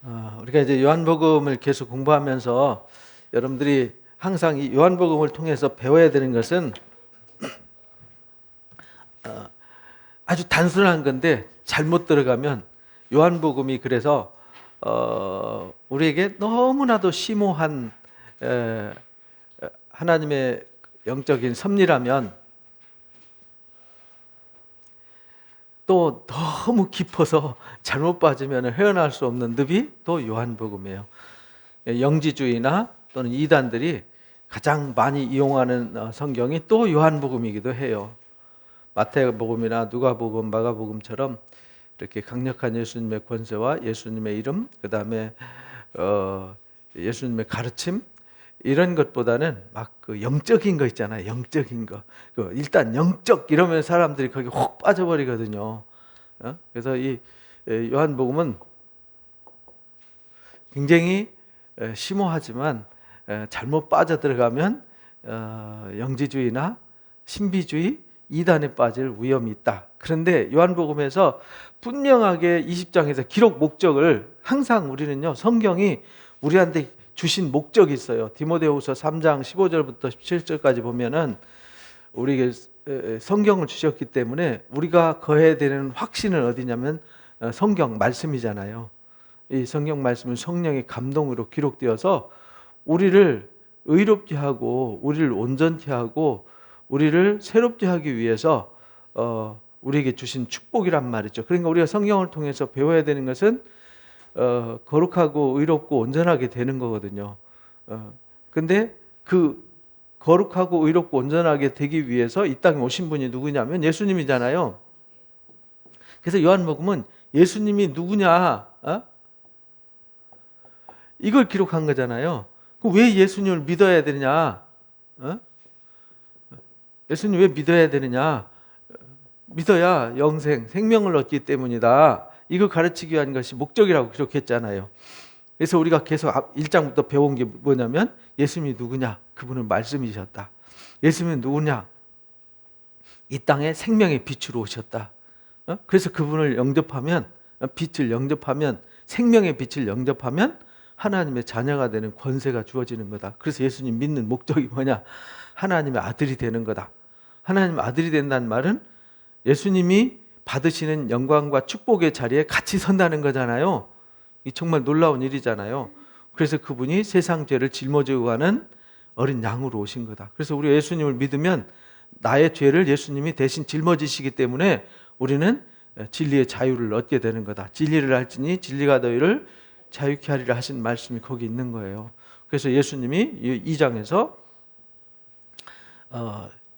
우리가 이제 요한복음을 계속 공부하면서 여러분들이 항상 이 요한복음을 통해서 배워야 되는 것은 아주 단순한 건데 잘못 들어가면 요한복음이 그래서 우리에게 너무나도 심오한 하나님의 영적인 섭리라면 또 너무 깊어서 잘못 빠지면 헤어날 수 없는 늪이 또 요한복음이에요. 영지주의나 또는 이단들이 가장 많이 이용하는 성경이 또 요한복음이기도 해요. 마태복음이나 누가복음, 마가복음처럼 이렇게 강력한 예수님의 권세와 예수님의 이름, 그 다음에 예수님의 가르침 이런 것보다는 막 그 영적인 거 있잖아요. 영적인 거. 일단 영적 이러면 사람들이 거기 혹 빠져버리거든요. 그래서 이 요한복음은 굉장히 심오하지만 잘못 빠져들어가면 영지주의나 신비주의, 이단에 빠질 위험이 있다. 그런데 요한복음에서 분명하게 20장에서 기록 목적을 항상 우리는요, 성경이 우리한테 주신 목적이 있어요. 디모데후서 3장 15절부터 17절까지 보면은 우리에게 성경을 주셨기 때문에 우리가 거해야 되는 확신은 어디냐면 성경 말씀이잖아요. 이 성경 말씀은 성령의 감동으로 기록되어서 우리를 의롭게 하고 우리를 온전케 하고 우리를 새롭게 하기 위해서 우리에게 주신 축복이란 말이죠. 그러니까 우리가 성경을 통해서 배워야 되는 것은 거룩하고 의롭고 온전하게 되는 거거든요. 근데 그 거룩하고 의롭고 온전하게 되기 위해서 이 땅에 오신 분이 누구냐면 예수님이잖아요. 그래서 요한복음은 예수님이 누구냐, 이걸 기록한 거잖아요. 왜 예수님을 믿어야 되느냐? 예수님 왜 믿어야 되느냐? 믿어야 영생, 생명을 얻기 때문이다. 이걸 가르치기 위한 것이 목적이라고 기록했잖아요. 그래서 우리가 계속 1장부터 배운 게 뭐냐면 예수님이 누구냐? 그분은 말씀이셨다. 예수님은 누구냐? 이 땅에 생명의 빛으로 오셨다. 그래서 그분을 영접하면, 빛을 영접하면, 생명의 빛을 영접하면 하나님의 자녀가 되는 권세가 주어지는 거다. 그래서 예수님 믿는 목적이 뭐냐? 하나님의 아들이 되는 거다. 하나님의 아들이 된다는 말은 예수님이 받으시는 영광과 축복의 자리에 같이 선다는 거잖아요. 이 정말 놀라운 일이잖아요. 그래서 그분이 세상 죄를 짊어지고 가는 어린 양으로 오신 거다. 그래서 우리가 예수님을 믿으면 나의 죄를 예수님이 대신 짊어지시기 때문에 우리는 진리의 자유를 얻게 되는 거다. 진리를 알지니 진리가 너희를 자유케 하리라 하신 말씀이 거기 있는 거예요. 그래서 예수님이 2장에서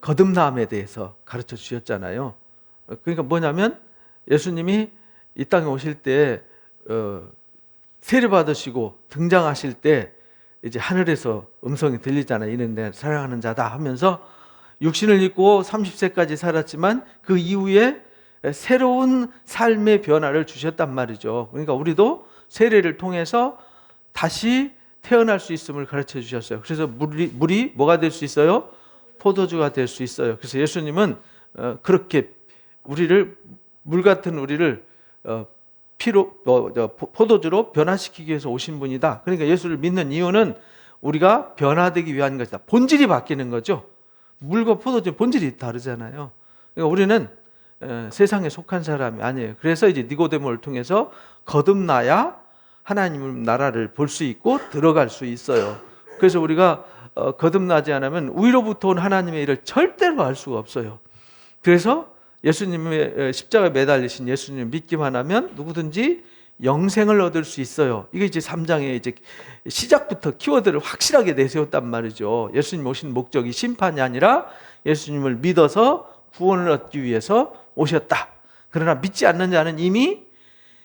거듭남에 대해서 가르쳐 주셨잖아요. 그러니까 뭐냐면 예수님이 이 땅에 오실 때 세례 받으시고 등장하실 때 이제 하늘에서 음성이 들리잖아요. 이는 내 사랑하는 자다 하면서 육신을 입고 30세까지 살았지만 그 이후에 새로운 삶의 변화를 주셨단 말이죠. 그러니까 우리도 세례를 통해서 다시 태어날 수 있음을 가르쳐 주셨어요. 그래서 물이 뭐가 될 수 있어요? 포도주가 될 수 있어요. 그래서 예수님은 그렇게 우리를, 물 같은 우리를 포도주로 변화시키기 위해서 오신 분이다. 그러니까 예수를 믿는 이유는 우리가 변화되기 위한 것이다. 본질이 바뀌는 거죠. 물과 포도주 본질이 다르잖아요. 그러니까 우리는 세상에 속한 사람이 아니에요. 그래서 이제 니고데모를 통해서 거듭나야 하나님 나라를 볼 수 있고 들어갈 수 있어요. 그래서 우리가 거듭나지 않으면 위로부터 온 하나님의 일을 절대로 알 수가 없어요. 그래서 예수님의 십자가에 매달리신 예수님 믿기만 하면 누구든지 영생을 얻을 수 있어요. 이게 이제 3장에 이제 시작부터 키워드를 확실하게 내세웠단 말이죠. 예수님 오신 목적이 심판이 아니라 예수님을 믿어서 구원을 얻기 위해서 오셨다. 그러나 믿지 않는 자는 이미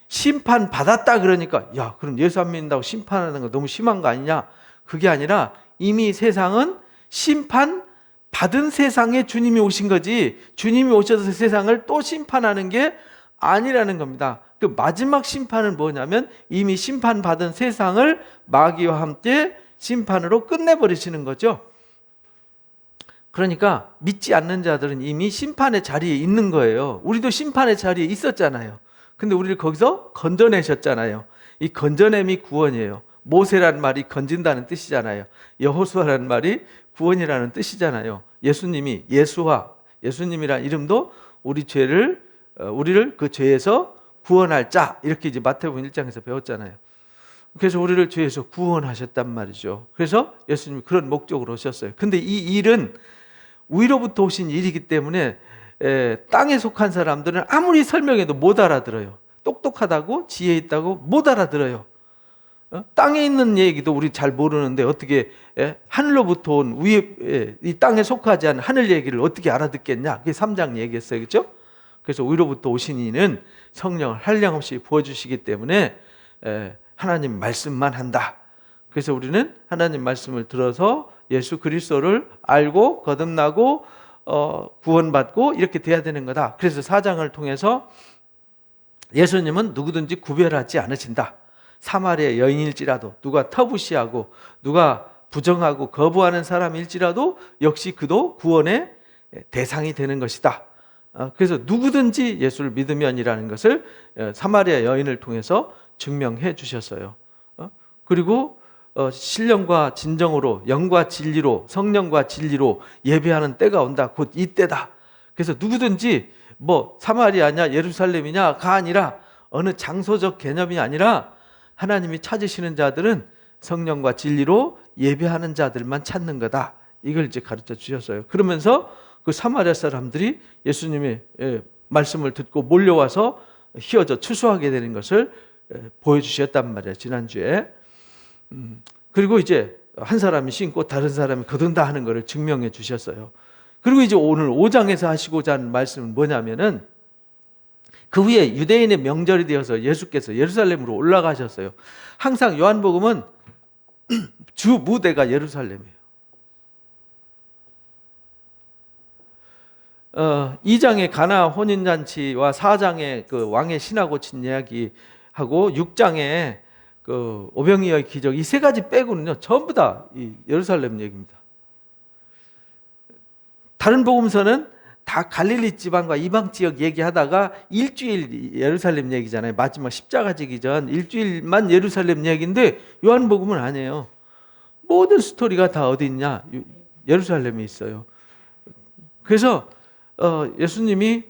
심판 받았다. 그러니까 야, 그럼 예수 안 믿는다고 심판하는 거 너무 심한 거 아니냐? 그게 아니라 이미 세상은 심판 받은 세상에 주님이 오신 거지, 주님이 오셔서 세상을 또 심판하는 게 아니라는 겁니다. 그 마지막 심판은 뭐냐면 이미 심판받은 세상을 마귀와 함께 심판으로 끝내버리시는 거죠. 그러니까 믿지 않는 자들은 이미 심판의 자리에 있는 거예요. 우리도 심판의 자리에 있었잖아요. 근데 우리를 거기서 건져내셨잖아요. 이 건져냄이 구원이에요. 모세라는 말이 건진다는 뜻이잖아요. 여호수아라는 말이 구원이라는 뜻이잖아요. 예수님이란 이름도 우리를 그 죄에서 구원할 자, 이렇게 이제 마태복음 1장에서 배웠잖아요. 그래서 우리를 죄에서 구원하셨단 말이죠. 그래서 예수님이 그런 목적으로 오셨어요. 근데 이 일은 위로부터 오신 일이기 때문에 땅에 속한 사람들은 아무리 설명해도 못 알아들어요. 똑똑하다고 지혜 있다고 못 알아들어요. 땅에 있는 얘기도 우리 잘 모르는데 어떻게 하늘로부터 온 이 땅에 속하지 않은 하늘 얘기를 어떻게 알아듣겠냐? 그게 3장 얘기했어요. 그렇죠? 그래서 위로부터 오신 이는 성령을 한량없이 부어주시기 때문에 하나님 말씀만 한다. 그래서 우리는 하나님 말씀을 들어서 예수 그리스도를 알고 거듭나고 구원받고 이렇게 돼야 되는 거다. 그래서 4장을 통해서 예수님은 누구든지 구별하지 않으신다. 사마리아 여인일지라도, 누가 터부시하고 누가 부정하고 거부하는 사람일지라도 역시 그도 구원의 대상이 되는 것이다. 그래서 누구든지 예수를 믿으면이라는 것을 사마리아 여인을 통해서 증명해 주셨어요. 그리고 신령과 진정으로, 영과 진리로, 성령과 진리로 예배하는 때가 온다. 곧 이때다. 그래서 누구든지 뭐 사마리아냐 예루살렘이냐가 아니라, 어느 장소적 개념이 아니라 하나님이 찾으시는 자들은 성령과 진리로 예배하는 자들만 찾는 거다. 이걸 이제 가르쳐 주셨어요. 그러면서 그 사마리아 사람들이 예수님의 말씀을 듣고 몰려와서 휘어져 추수하게 되는 것을 보여주셨단 말이에요, 지난주에. 그리고 이제 한 사람이 심고 다른 사람이 거둔다 하는 것을 증명해 주셨어요. 그리고 이제 오늘 5장에서 하시고자 하는 말씀은 뭐냐면은, 그 후에 유대인의 명절이 되어서 예수께서 예루살렘으로 올라가셨어요. 항상 요한복음은 주 무대가 예루살렘이에요. 2장의 가나 혼인잔치와 4장의 그 왕의 신하 고친 이야기하고 6장의 그 오병이어의 기적, 이 세 가지 빼고는요 전부 다 이 예루살렘 얘기입니다. 다른 복음서는 다 갈릴리 지방과 이방 지역 얘기하다가 일주일 예루살렘 얘기잖아요. 마지막 십자가 지기 전 일주일만 예루살렘 얘기인데 요한복음은 아니에요. 모든 스토리가 다 어디 있냐? 예루살렘에 있어요. 그래서 예수님이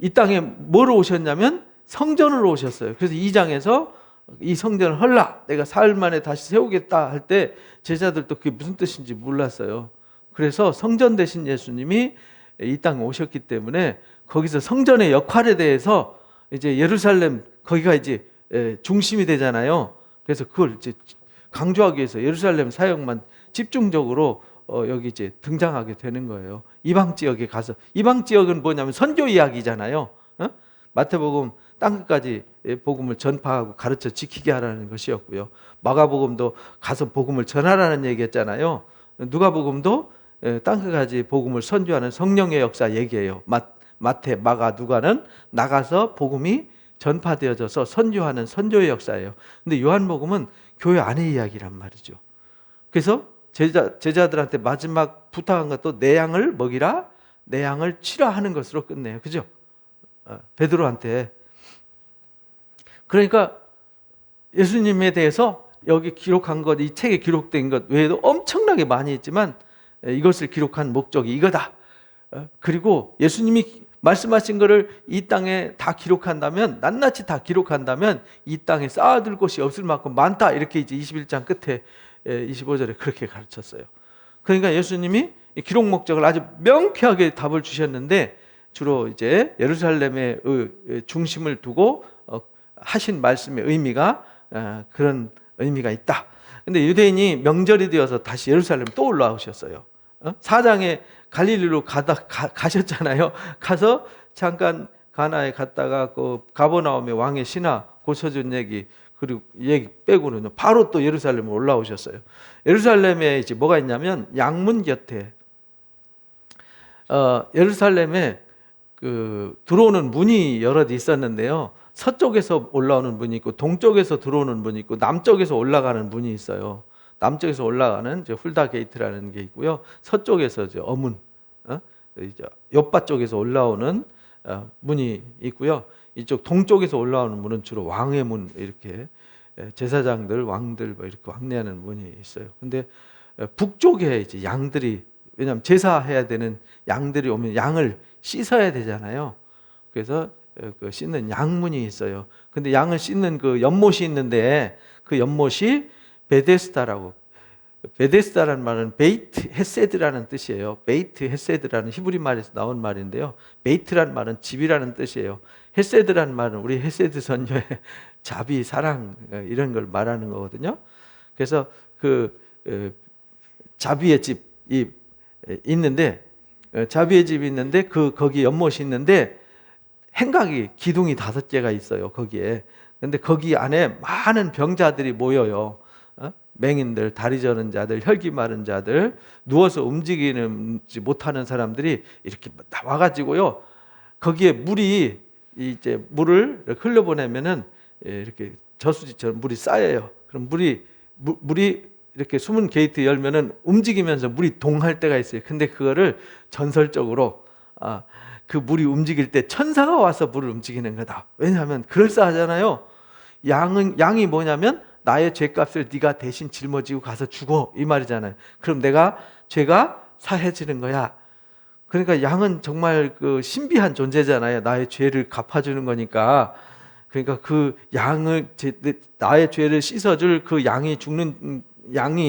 이 땅에 뭐로 오셨냐면 성전으로 오셨어요. 그래서 2장에서 이 성전을 헐라, 내가 사흘 만에 다시 세우겠다 할 때 제자들도 그게 무슨 뜻인지 몰랐어요. 그래서 성전 대신 예수님이 이 땅에 오셨기 때문에 거기서 성전의 역할에 대해서 이제 예루살렘, 거기가 이제 중심이 되잖아요. 그래서 그걸 이제 강조하기 위해서 예루살렘 사역만 집중적으로 여기 이제 등장하게 되는 거예요. 이방 지역에 가서, 이방 지역은 뭐냐면 선교 이야기잖아요. 마태복음 땅끝까지 복음을 전파하고 가르쳐 지키게 하라는 것이었고요. 마가복음도 가서 복음을 전하라는 얘기했잖아요. 누가복음도 땅끝까지 복음을 선교하는 성령의 역사 얘기해요. 마태, 마가, 누가는 나가서 복음이 전파되어져서 선교하는 선교의 역사예요. 근데 요한복음은 교회 안의 이야기란 말이죠. 그래서 제자들한테 마지막 부탁한 것도 내 양을 먹이라, 내 양을 치라 하는 것으로 끝내요. 그죠? 베드로한테. 그러니까 예수님에 대해서 여기 기록한 것, 이 책에 기록된 것 외에도 엄청나게 많이 있지만 이것을 기록한 목적이 이거다. 그리고 예수님이 말씀하신 것을 이 땅에 다 기록한다면, 낱낱이 다 기록한다면 이 땅에 쌓아둘 곳이 없을 만큼 많다. 이렇게 이제 21장 끝에 25절에 그렇게 가르쳤어요. 그러니까 예수님이 기록 목적을 아주 명쾌하게 답을 주셨는데, 주로 이제 예루살렘의 중심을 두고 하신 말씀의 의미가 그런 의미가 있다. 근데 유대인이 명절이 되어서 다시 예루살렘 또 올라오셨어요. 4장에 갈릴리로 가셨잖아요. 가서 잠깐 가나에 갔다가 그 가버나움의 왕의 신하 고쳐준 얘기, 그리고 얘기 빼고는 바로 또 예루살렘으로 올라오셨어요. 예루살렘에 이제 뭐가 있냐면 양문 곁에 예루살렘에 그 들어오는 문이 여럿 있었는데요. 서쪽에서 올라오는 문이 있고 동쪽에서 들어오는 문이 있고 남쪽에서 올라가는 문이 있어요. 남쪽에서 올라가는 이제 훌다 게이트라는 게 있고요. 서쪽에서 이제 어문, 이제 옆바 쪽에서 올라오는 문이 있고요. 이쪽 동쪽에서 올라오는 문은 주로 왕의 문, 이렇게 제사장들, 왕들 뭐 이렇게 왕래하는 문이 있어요. 근데 북쪽에 이제 양들이, 왜냐하면 제사해야 되는 양들이 오면 양을 씻어야 되잖아요. 그래서 그 씻는 양문이 있어요. 근데 양을 씻는 그 연못이 있는데 그 연못이 베데스다라고, 베데스다라는 말은 베이트 헤세드라는 뜻이에요. 베이트 헤세드라는 히브리 말에서 나온 말인데요. 베이트라는 말은 집이라는 뜻이에요. 헤세드라는 말은 우리 헤세드 선녀의 자비, 사랑 이런 걸 말하는 거거든요. 그래서 그 자비의 집이 있는데, 자비의 집이 있는데 거기 연못이 있는데 행각이 기둥이 5개가 있어요. 거기에. 근데 거기 안에 많은 병자들이 모여요. 맹인들, 다리 저는 자들, 혈기 마른 자들, 누워서 움직이지 못하는 사람들이 이렇게 나와가지고요. 거기에 물이, 이제 물을 흘려보내면은 이렇게 저수지처럼 물이 쌓여요. 그럼 물이 이렇게 숨은 게이트 열면은 움직이면서 물이 동할 때가 있어요. 근데 그거를 전설적으로 그 물이 움직일 때 천사가 와서 물을 움직이는 거다. 왜냐하면 그럴싸하잖아요. 양이 뭐냐면 나의 죄값을 네가 대신 짊어지고 가서 죽어, 이 말이잖아요. 그럼 죄가 사해지는 거야. 그러니까 양은 정말 그 신비한 존재잖아요. 나의 죄를 갚아주는 거니까. 그러니까 그 양을, 나의 죄를 씻어줄 그 양이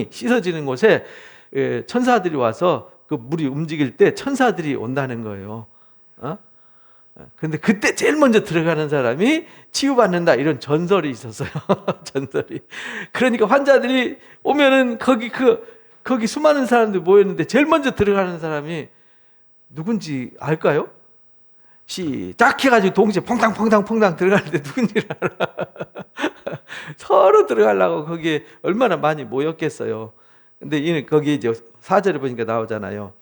씻어지는 곳에 천사들이 와서 그 물이 움직일 때 천사들이 온다는 거예요. 근데 그때 제일 먼저 들어가는 사람이 치유받는다, 이런 전설이 있었어요. 전설이. 그러니까 환자들이 오면은 거기 수많은 사람들이 모였는데 제일 먼저 들어가는 사람이 누군지 알까요? 시작 해가지고 동시에 퐁당퐁당 들어가는데 누군지 알아. 서로 들어가려고 거기에 얼마나 많이 모였겠어요. 근데 이는 거기 이제 4절에 보니까 나오잖아요.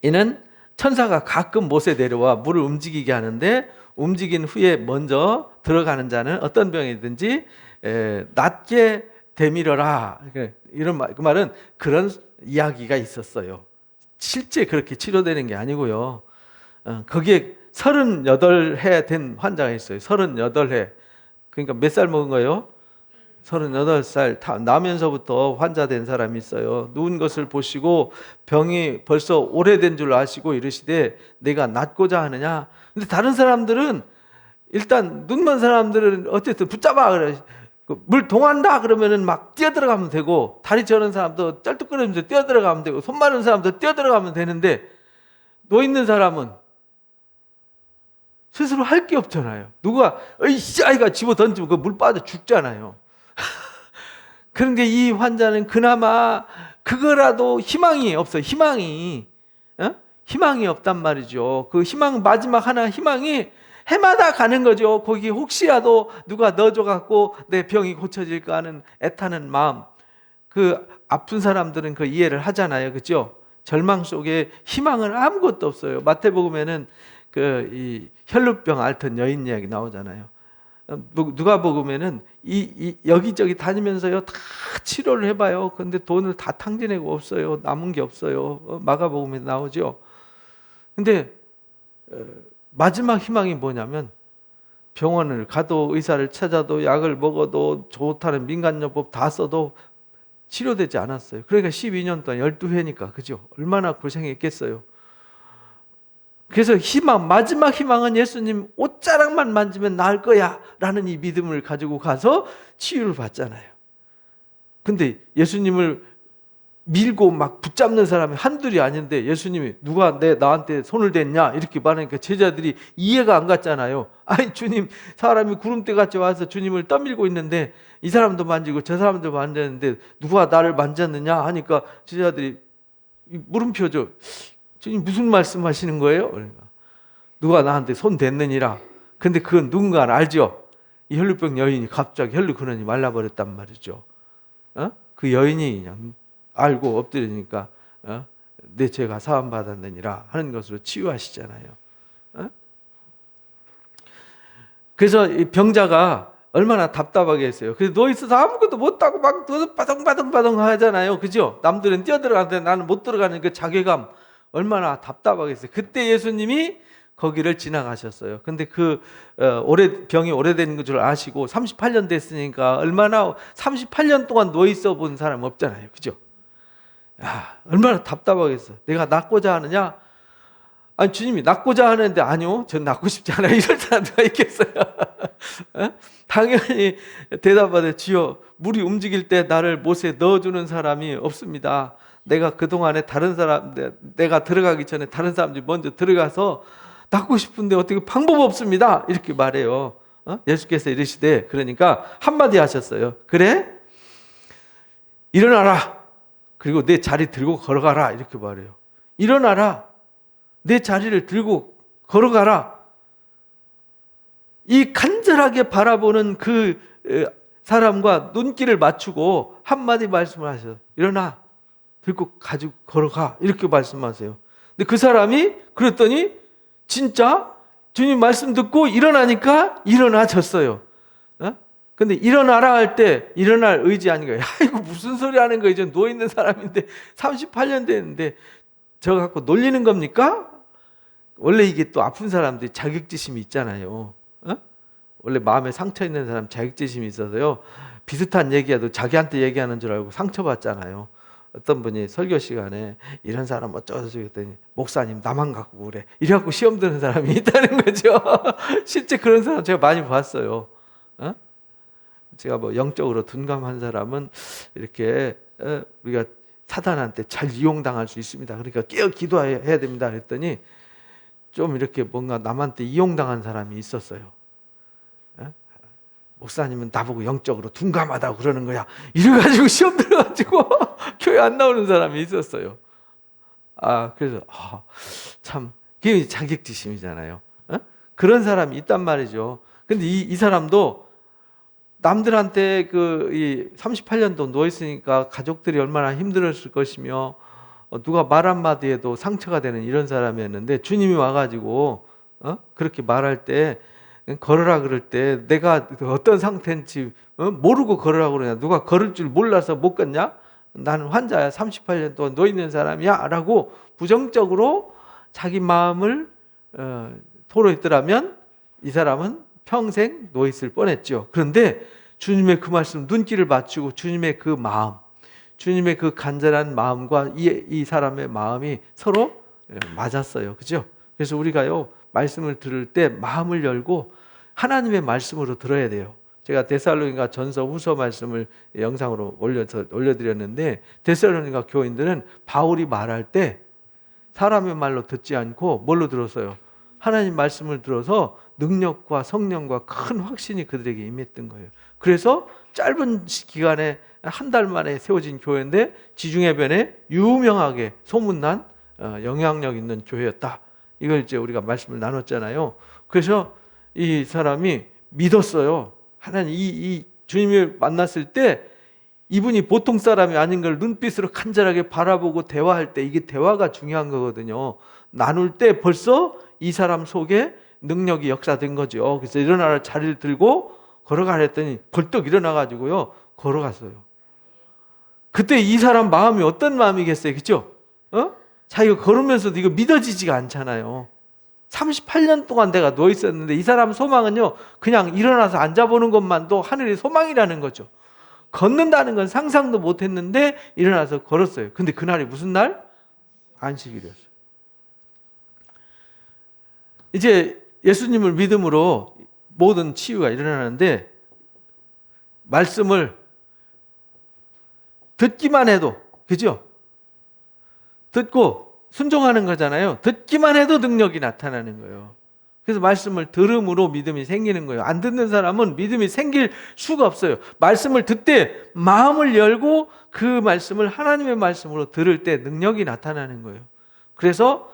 이는 천사가 가끔 못에 내려와 물을 움직이게 하는데, 움직인 후에 먼저 들어가는 자는 어떤 병이든지 낫게 되밀어라. 이런 말, 그 말은 그런 이야기가 있었어요. 실제 그렇게 치료되는 게 아니고요. 거기에 38해 된 환자가 있어요. 38해. 그러니까 몇 살 먹은 거예요? 38살 나면서부터 환자된 사람이 있어요. 누운 것을 보시고 병이 벌써 오래된 줄 아시고 이르시되 내가 낫고자 하느냐. 근데 다른 사람들은, 일단 눈먼 사람들은 어쨌든 붙잡아 그래. 물 동한다 그러면은 막 뛰어들어가면 되고, 다리 저는 사람도 쩔뚝거리면서 뛰어들어가면 되고, 손 마른 사람도 뛰어들어가면 되는데, 누워 있는 사람은 스스로 할 게 없잖아요. 누가 으이씨 아이가 집어 던지면 그 물 빠져 죽잖아요. 그런데 이 환자는 그나마 그거라도 희망이 없어요. 희망이 없단 말이죠. 그 마지막 하나 희망이 해마다 가는 거죠. 거기 혹시라도 누가 넣어줘갖고 내 병이 고쳐질까 하는 애타는 마음. 그 아픈 사람들은 그 이해를 하잖아요. 그죠? 절망 속에 희망은 아무것도 없어요. 마태복음에는 이 혈루병 앓던 여인 이야기 나오잖아요. 누가복음에는 여기저기 다니면서요 다 치료를 해봐요. 근데 돈을 다 탕진하고 없어요. 남은 게 없어요. 마가복음에 나오죠. 근데 마지막 희망이 뭐냐면, 병원을 가도 의사를 찾아도 약을 먹어도 좋다는 민간요법 다 써도 치료되지 않았어요. 그러니까 12년 동안 12회니까 그죠? 얼마나 고생했겠어요. 그래서 마지막 희망은 예수님 옷자락만 만지면 나을 거야 라는 이 믿음을 가지고 가서 치유를 받잖아요. 근데 예수님을 밀고 막 붙잡는 사람이 한둘이 아닌데, 예수님이 누가 나한테 손을 댔냐 이렇게 말하니까 제자들이 이해가 안 갔잖아요. 아니 주님, 사람이 구름대같이 와서 주님을 떠밀고 있는데 이 사람도 만지고 저 사람도 만졌는데 누가 나를 만졌느냐 하니까 제자들이 물음표죠. 주님 무슨 말씀하시는 거예요? 그러니까 누가 나한테 손 댔느니라. 근데 그건 누군가는 알죠. 이 혈루병 여인이 갑자기 혈루 근원이 말라버렸단 말이죠. 그 여인이 그냥 알고 엎드리니까 내 죄가 사함 받았느니라 하는 것으로 치유하시잖아요. 그래서 이 병자가 얼마나 답답하게 했어요. 그래서 누워 있어서 아무것도 못하고 막 바둥바둥 하잖아요. 그죠? 남들은 뛰어들어가는데 나는 못 들어가는 그 자괴감, 얼마나 답답하겠어요. 그때 예수님이 거기를 지나가셨어요. 근데 병이 오래된 줄 아시고 38년 됐으니까 얼마나 38년 동안 누워 있어 본 사람 없잖아요. 그죠? 야, 얼마나 답답하겠어. 내가 낫고자 하느냐? 아니, 주님이 낫고자 하는데 아니요, 전 낫고 싶지 않아요. 이럴 사람 누가 있겠어요? 어? 당연히 대답하되 주여, 물이 움직일 때 나를 못에 넣어주는 사람이 없습니다. 내가 그동안에 내가 들어가기 전에 다른 사람들이 먼저 들어가서 낫고 싶은데 어떻게 방법 없습니다. 이렇게 말해요. 예수께서 이르시되, 그러니까 한마디 하셨어요. 그래? 일어나라. 그리고 내 자리 들고 걸어가라. 이렇게 말해요. 일어나라. 내 자리를 들고 걸어가라. 이 간절하게 바라보는 그 사람과 눈길을 맞추고 한마디 말씀을 하셔요. 일어나. 들고 가지고 걸어가. 이렇게 말씀하세요. 근데 그 사람이 그랬더니 진짜 주님 말씀 듣고 일어나니까 일어나졌어요. 근데 일어나라 할 때 일어날 의지 아닌 거예요. 야, 이거 무슨 소리 하는 거예요. 저 누워있는 사람인데 38년 됐는데 저 갖고 놀리는 겁니까? 원래 이게 또 아픈 사람들이 자격지심이 있잖아요. 원래 마음에 상처 있는 사람 자격지심이 있어서요. 비슷한 얘기라도 자기한테 얘기하는 줄 알고 상처받잖아요. 어떤 분이 설교 시간에 이런 사람 어쩌고저쩌고 했더니 목사님 나만 갖고 그래. 이래갖고 시험 드는 사람이 있다는 거죠. 실제 그런 사람 제가 많이 봤어요. 제가 뭐 영적으로 둔감한 사람은 이렇게 우리가 사단한테 잘 이용당할 수 있습니다. 그러니까 깨어 기도해야 됩니다. 그랬더니 좀 이렇게 뭔가 남한테 이용당한 사람이 있었어요. 목사님은 나보고 영적으로 둔감하다고 그러는 거야. 이래가지고 시험 들어가지고 교회 안 나오는 사람이 있었어요. 그래서 참 그게 자격지심이잖아요. 그런 사람이 있단 말이죠. 근데 이 사람도 남들한테 이 38년도 누워 있으니까 가족들이 얼마나 힘들었을 것이며 누가 말 한마디에도 상처가 되는 이런 사람이었는데 주님이 와가지고 그렇게 말할 때 걸으라 그럴 때 내가 어떤 상태인지 모르고 걸으라 그러냐. 누가 걸을 줄 몰라서 못 걷냐? 나는 환자야. 38년 동안 누워 있는 사람이야. 라고 부정적으로 자기 마음을 토로했더라면 이 사람은 평생 누워 있을 뻔했죠. 그런데 주님의 그 말씀 눈길을 맞추고 주님의 그 마음, 주님의 그 간절한 마음과 이 사람의 마음이 서로 맞았어요. 그죠? 그래서 우리가요, 말씀을 들을 때 마음을 열고 하나님의 말씀으로 들어야 돼요. 제가 데살로니가 전서 후서 말씀을 영상으로 올려드렸는데 데살로니가 교인들은 바울이 말할 때 사람의 말로 듣지 않고 뭘로 들었어요? 하나님 말씀을 들어서 능력과 성령과 큰 확신이 그들에게 임했던 거예요. 그래서 짧은 기간에 한 달 만에 세워진 교회인데 지중해변에 유명하게 소문난 영향력 있는 교회였다. 이걸 이제 우리가 말씀을 나눴잖아요. 그래서 이 사람이 믿었어요. 하나님 이 주님을 만났을 때 이분이 보통 사람이 아닌 걸 눈빛으로 간절하게 바라보고 대화할 때 이게 대화가 중요한 거거든요. 나눌 때 벌써 이 사람 속에 능력이 역사된 거죠. 그래서 일어나라 자리를 들고 걸어가라 했더니 벌떡 일어나가지고요 걸어갔어요. 그때 이 사람 마음이 어떤 마음이겠어요, 그렇죠? 자기가 걸으면서도 이거 믿어지지가 않잖아요. 38년 동안 내가 누워 있었는데 이 사람 소망은요 그냥 일어나서 앉아보는 것만도 하늘의 소망이라는 거죠. 걷는다는 건 상상도 못했는데 일어나서 걸었어요. 근데 그날이 무슨 날? 안식일이었어요. 이제 예수님을 믿음으로 모든 치유가 일어나는데 말씀을 듣기만 해도, 그죠? 듣고 순종하는 거잖아요. 듣기만 해도 능력이 나타나는 거예요. 그래서 말씀을 들음으로 믿음이 생기는 거예요. 안 듣는 사람은 믿음이 생길 수가 없어요. 말씀을 듣되 마음을 열고 그 말씀을 하나님의 말씀으로 들을 때 능력이 나타나는 거예요. 그래서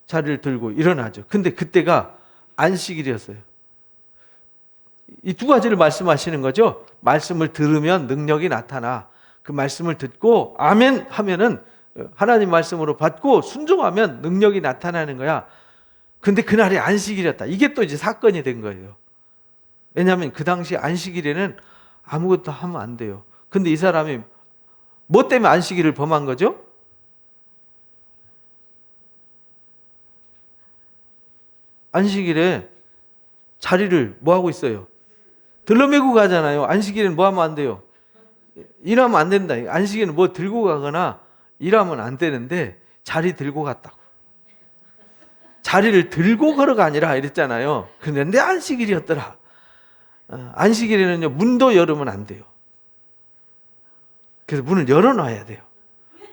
자리를 들고 일어나죠. 근데 그때가 안식일이었어요. 이 두 가지를 말씀하시는 거죠. 말씀을 들으면 능력이 나타나. 그 말씀을 듣고 아멘 하면은 하나님 말씀으로 받고 순종하면 능력이 나타나는 거야. 근데 그날이 안식일이었다. 이게 또 이제 사건이 된 거예요. 왜냐하면 그 당시 안식일에는 아무것도 하면 안 돼요. 근데 이 사람이 뭐 때문에 안식일을 범한 거죠? 안식일에 자리를 뭐 하고 있어요? 들러매고 가잖아요. 안식일에는 뭐 하면 안 돼요? 일하면 안 된다. 안식일에는 뭐 들고 가거나 일하면 안 되는데 자리 들고 갔다고. 자리를 들고 걸어가 아니라 이랬잖아요. 그런데 안식일이었더라. 안식일에는요, 문도 열으면 안 돼요. 그래서 문을 열어놔야 돼요.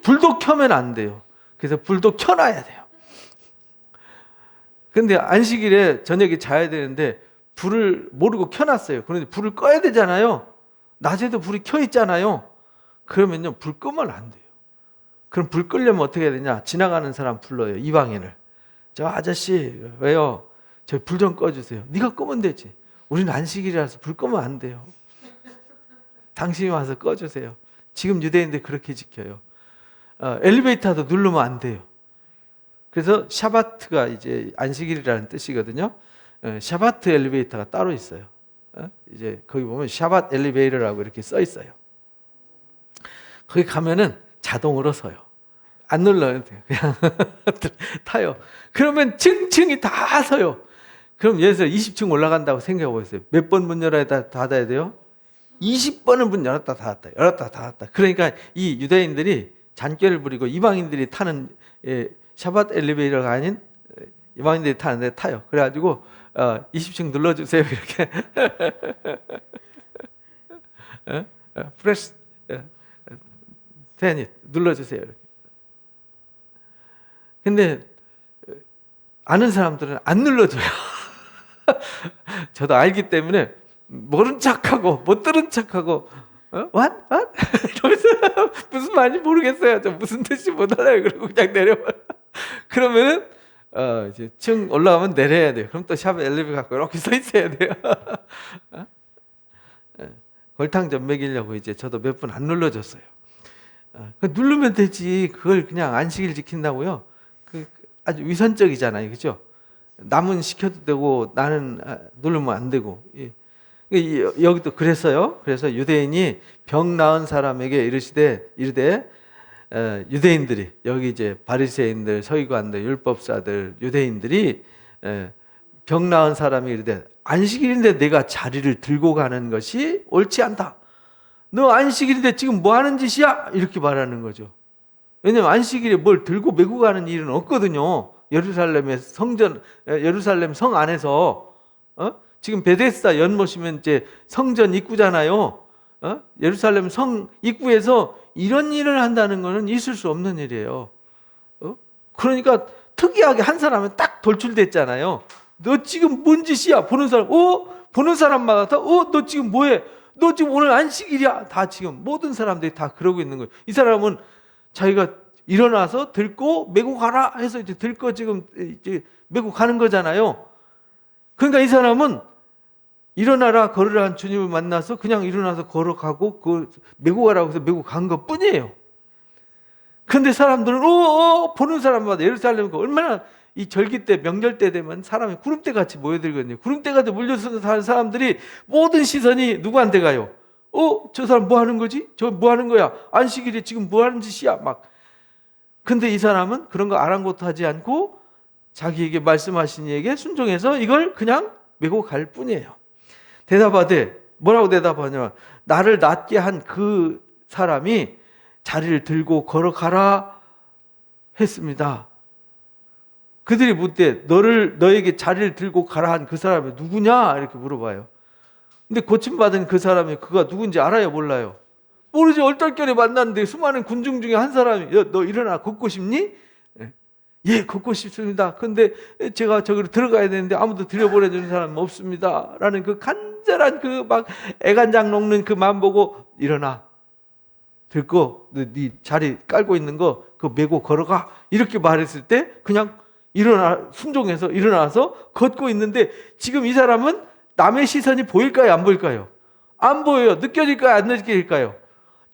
불도 켜면 안 돼요. 그래서 불도 켜놔야 돼요. 근데 안식일에 저녁에 자야 되는데 불을 모르고 켜놨어요. 그런데 불을 꺼야 되잖아요. 낮에도 불이 켜 있잖아요. 그러면요, 불 끄면 안 돼요. 그럼 불 끄려면 어떻게 해야 되냐? 지나가는 사람 불러요. 이방인을. 저 아저씨, 왜요? 저 불 좀 꺼주세요. 네가 끄면 되지. 우리는 안식일이라서 불 끄면 안 돼요. 당신이 와서 꺼주세요. 지금 유대인들 그렇게 지켜요. 엘리베이터도 누르면 안 돼요. 그래서 샤바트가 이제 안식일이라는 뜻이거든요. 샤바트 엘리베이터가 따로 있어요. 이제 거기 보면 샤바트 엘리베이터라고 이렇게 써 있어요. 거기 가면은 자동으로 서요. 안 눌러도 돼요. 그냥 타요. 그러면 층층이 다 서요. 그럼 예를 들어 20층 올라간다고 생각해 보세요. 몇 번 문 열어야 닫아야 돼요? 20번은 문 열었다 닫았다, 열었다 닫았다. 그러니까 이 유대인들이 잔꾀를 부리고 이방인들이 타는 샤바트 엘리베이터가 아닌 이방인들이 타는데 타요. 그래가지고 20층 눌러주세요 이렇게. 프레스 테닛 눌러주세요 이렇게. 근데 아는 사람들은 안 눌러줘요. 저도 알기 때문에 모른 척하고 못 들은 척하고 what? 이러면서 무슨 말인지 모르겠어요. 저 무슨 뜻인지 못 알아요. 그러고 그냥 내려봐. 그러면은 이제 층 올라가면 내려야 돼요. 그럼 또 샵 엘리베이터 갖고 이렇게 서 있어야 돼요. 골탕전 먹이려고 이제 저도 몇 번 안 눌러줬어요. 누르면 되지. 그걸 그냥 안식일 지킨다고요? 아주 위선적이잖아요, 그렇죠? 남은 시켜도 되고 나는 누르면 안 되고. 여기도 그랬어요. 그래서 유대인이 병 나은 사람에게 이르되 유대인들이 여기 이제 바리새인들, 서기관들, 율법사들, 유대인들이 병 나은 사람이 이르되 안식일인데 내가 자리를 들고 가는 것이 옳지 않다. 너 안식일인데 지금 뭐 하는 짓이야? 이렇게 말하는 거죠. 왜냐하면 안식일에 뭘 들고 메고 가는 일은 없거든요. 예루살렘의 성전, 예루살렘 성 안에서 지금 베데스다 연못이면 이제 성전 입구잖아요. 예루살렘 성 입구에서 이런 일을 한다는 것은 있을 수 없는 일이에요. 그러니까 특이하게 한 사람은 딱 돌출됐잖아요. 너 지금 뭔 짓이야? 보는 사람, 보는 사람마다 다, 너 지금 뭐해? 너 지금 오늘 안식일이야? 다 지금 모든 사람들이 다 그러고 있는 거예요. 이 사람은 자기가 일어나서 들고 메고 가라 해서 이제 들고 지금 이제 메고 가는 거잖아요. 그러니까 이 사람은 일어나라 걸으라 한 주님을 만나서 그냥 일어나서 걸어가고 그 메고 가라고 해서 메고 간 것 뿐이에요. 그런데 사람들은 보는 사람마다 예루살렘 얼마나 이 절기 때 명절 때 되면 사람이 구름대 같이 모여들거든요. 구름대 같이 몰려서 사는 사람들이 모든 시선이 누구한테 가요? 저 사람 뭐 하는 거지? 저 뭐 하는 거야? 안식일에 지금 뭐 하는 짓이야? 막. 근데 이 사람은 그런 거 아랑곳하지 않고 자기에게 말씀하신 이에게 순종해서 이걸 그냥 메고 갈 뿐이에요. 대답하되 뭐라고 대답하냐면 나를 낫게 한 그 사람이 자리를 들고 걸어가라 했습니다. 그들이 묻되 너에게 자리를 들고 가라 한 그 사람이 누구냐? 이렇게 물어봐요. 근데 고침받은 그 사람이 그가 누군지 알아요? 몰라요? 모르지. 얼떨결에 만났는데 수많은 군중 중에 한 사람이 너 일어나 걷고 싶니? 예, 걷고 싶습니다. 근데 제가 저기로 들어가야 되는데 아무도 들여보내주는 사람은 없습니다. 라는 그 간절한 그 막 애간장 녹는 그 마음 보고 일어나. 들고 네 자리 깔고 있는 거 그거 메고 걸어가. 이렇게 말했을 때 그냥 순종해서 일어나서 걷고 있는데 지금 이 사람은 남의 시선이 보일까요? 안 보일까요? 안 보여요. 느껴질까요? 안 느껴질까요?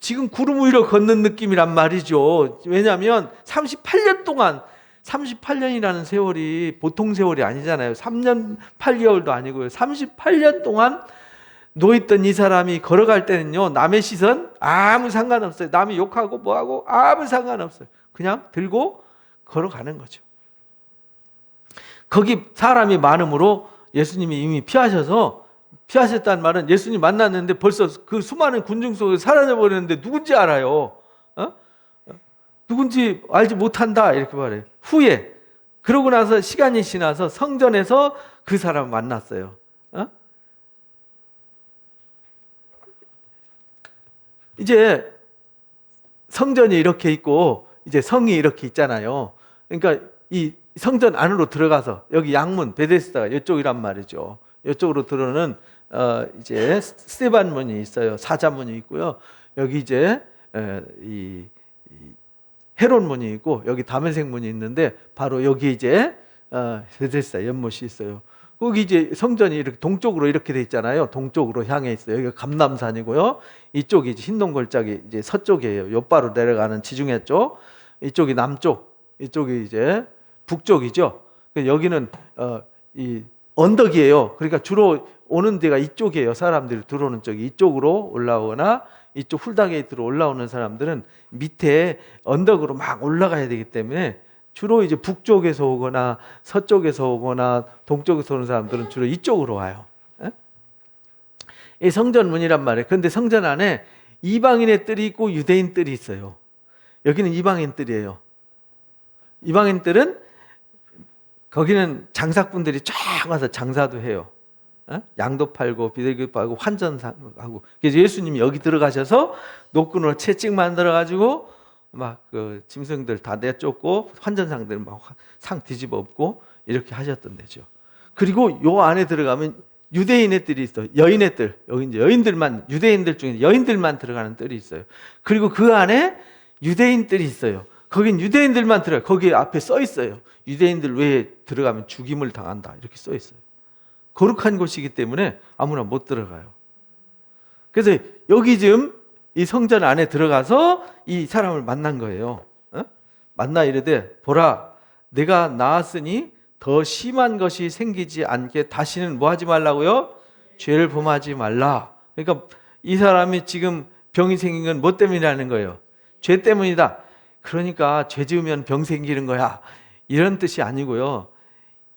지금 구름 위로 걷는 느낌이란 말이죠. 왜냐하면 38년 동안 38년이라는 세월이 보통 세월이 아니잖아요. 3년 8개월도 아니고요. 38년 동안 놓였던 이 사람이 걸어갈 때는요. 남의 시선 아무 상관없어요. 남이 욕하고 뭐하고 아무 상관없어요. 그냥 들고 걸어가는 거죠. 거기 사람이 많으므로 예수님이 이미 피하셨다는 말은 예수님 만났는데 벌써 그 수많은 군중 속에 사라져 버렸는데 누군지 알아요. 누군지 알지 못한다 이렇게 말해요. 후에 그러고 나서 시간이 지나서 성전에서 그 사람을 만났어요. 이제 성전이 이렇게 있고 이제 성이 이렇게 있잖아요. 그러니까 이 성전 안으로 들어가서 여기 양문 베데스다가 이쪽이란 말이죠. 이쪽으로 들어오는 이제 스데반 문이 있어요. 사자문이 있고요. 여기 이제 이 헤롯 문이 있고 여기 다메섹 문이 있는데 바로 여기 이제 베데스다 연못이 있어요. 거기 이제 성전이 이렇게 동쪽으로 이렇게 돼 있잖아요. 동쪽으로 향해 있어요. 여기가 감람산이고요. 이쪽이 이제 흰동골짜기 이제 서쪽이에요. 옆바로 내려가는 지중해 쪽. 이쪽이 남쪽. 이쪽이 이제 북쪽이죠. 여기는 이 언덕이에요. 그러니까 주로 오는 데가 이쪽이에요. 사람들이 들어오는 쪽이 이쪽으로 올라오거나 이쪽 훌다게이트로 올라오는 사람들은 밑에 언덕으로 막 올라가야 되기 때문에 주로 이제 북쪽에서 오거나 서쪽에서 오거나 동쪽에서 오는 사람들은 주로 이쪽으로 와요. 이 성전문이란 말이에요. 그런데 성전 안에 이방인의 뜰이 있고 유대인 뜰이 있어요. 여기는 이방인 뜰이에요. 이방인 뜰은 거기는 장사꾼들이 쫙 와서 장사도 해요. 양도 팔고 비둘기 팔고 환전하고. 그래서 예수님이 여기 들어가셔서 노끈으로 채찍 만들어 가지고 막 그 짐승들 다 내쫓고 환전상들 막 상 뒤집어 엎고 이렇게 하셨던 데죠. 그리고 요 안에 들어가면 유대인의 뜰이 있어요. 여인의 뜰. 여기 이제 여인들만, 유대인들 중에 여인들만 들어가는 뜰이 있어요. 그리고 그 안에 유대인 뜰이 있어요. 거긴 유대인들만 들어가요. 거기 앞에 써 있어요. 유대인들 외에 들어가면 죽임을 당한다. 이렇게 써 있어요. 거룩한 곳이기 때문에 아무나 못 들어가요. 그래서 여기 지금 이 성전 안에 들어가서 이 사람을 만난 거예요. 만나 이르되 보라 내가 나았으니 더 심한 것이 생기지 않게 다시는 뭐 하지 말라고요? 죄를 범하지 말라. 그러니까 이 사람이 지금 병이 생긴 건 뭐 때문이라는 거예요? 죄 때문이다. 그러니까 죄 지으면 병 생기는 거야. 이런 뜻이 아니고요.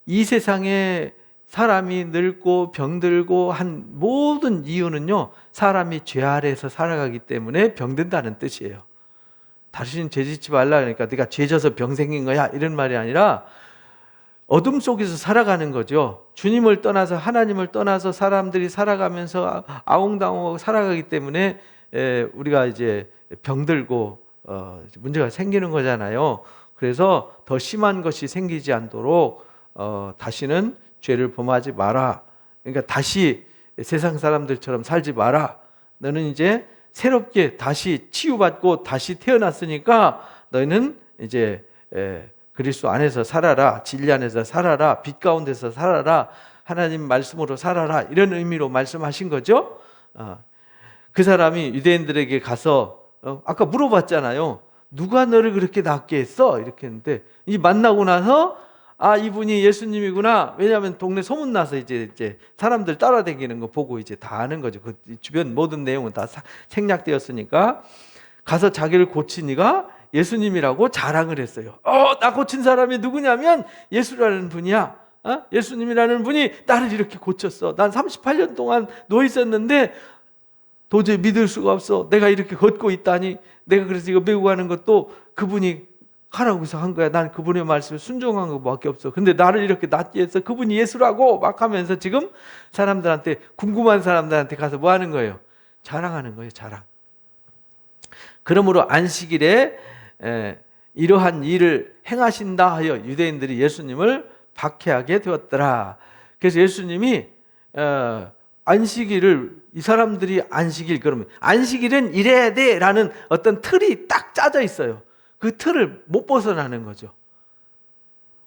이 세상에 사람이 늙고 병들고 한 모든 이유는요, 사람이 죄 아래에서 살아가기 때문에 병든다는 뜻이에요. 다시는 죄 짓지 말라 그러니까 네가 죄 져서 병 생긴 거야 이런 말이 아니라 어둠 속에서 살아가는 거죠. 주님을 떠나서 하나님을 떠나서 사람들이 살아가면서 아웅다웅하고 살아가기 때문에 우리가 이제 병들고 문제가 생기는 거잖아요. 그래서 더 심한 것이 생기지 않도록 다시는 죄를 범하지 마라. 그러니까 다시 세상 사람들처럼 살지 마라. 너는 이제 새롭게 다시 치유받고 다시 태어났으니까 너희는 이제 그리스도 안에서 살아라. 진리 안에서 살아라. 빛 가운데서 살아라. 하나님 말씀으로 살아라. 이런 의미로 말씀하신 거죠. 그 사람이 유대인들에게 가서 아까 물어봤잖아요. 누가 너를 그렇게 낫게 했어? 이렇게 했는데 이 만나고 나서 이분이 예수님이구나. 왜냐하면 동네 소문나서 이제 사람들 따라다니는 거 보고 이제 다 아는 거죠. 그 주변 모든 내용은 다 생략되었으니까 가서 자기를 고친 이가 예수님이라고 자랑을 했어요. 나 고친 사람이 누구냐면 예수라는 분이야. 예수님이라는 분이 나를 이렇게 고쳤어. 난 38년 동안 누워 있었는데 도저히 믿을 수가 없어. 내가 이렇게 걷고 있다니. 내가 그래서 이거 메고 가는 것도 그분이 하라고 해서 한 거야. 난 그분의 말씀에 순종한 것밖에 없어. 근데 나를 이렇게 낫게 해서 그분이 예수라고 막 하면서 지금 사람들한테, 궁금한 사람들한테 가서 뭐 하는 거예요? 자랑하는 거예요. 자랑. 그러므로 안식일에 이러한 일을 행하신다 하여 유대인들이 예수님을 박해하게 되었더라. 그래서 예수님이 안식일을, 이 사람들이 안식일, 그러면 안식일은 이래야 돼 라는 어떤 틀이 딱 짜져 있어요. 그 틀을 못 벗어나는 거죠.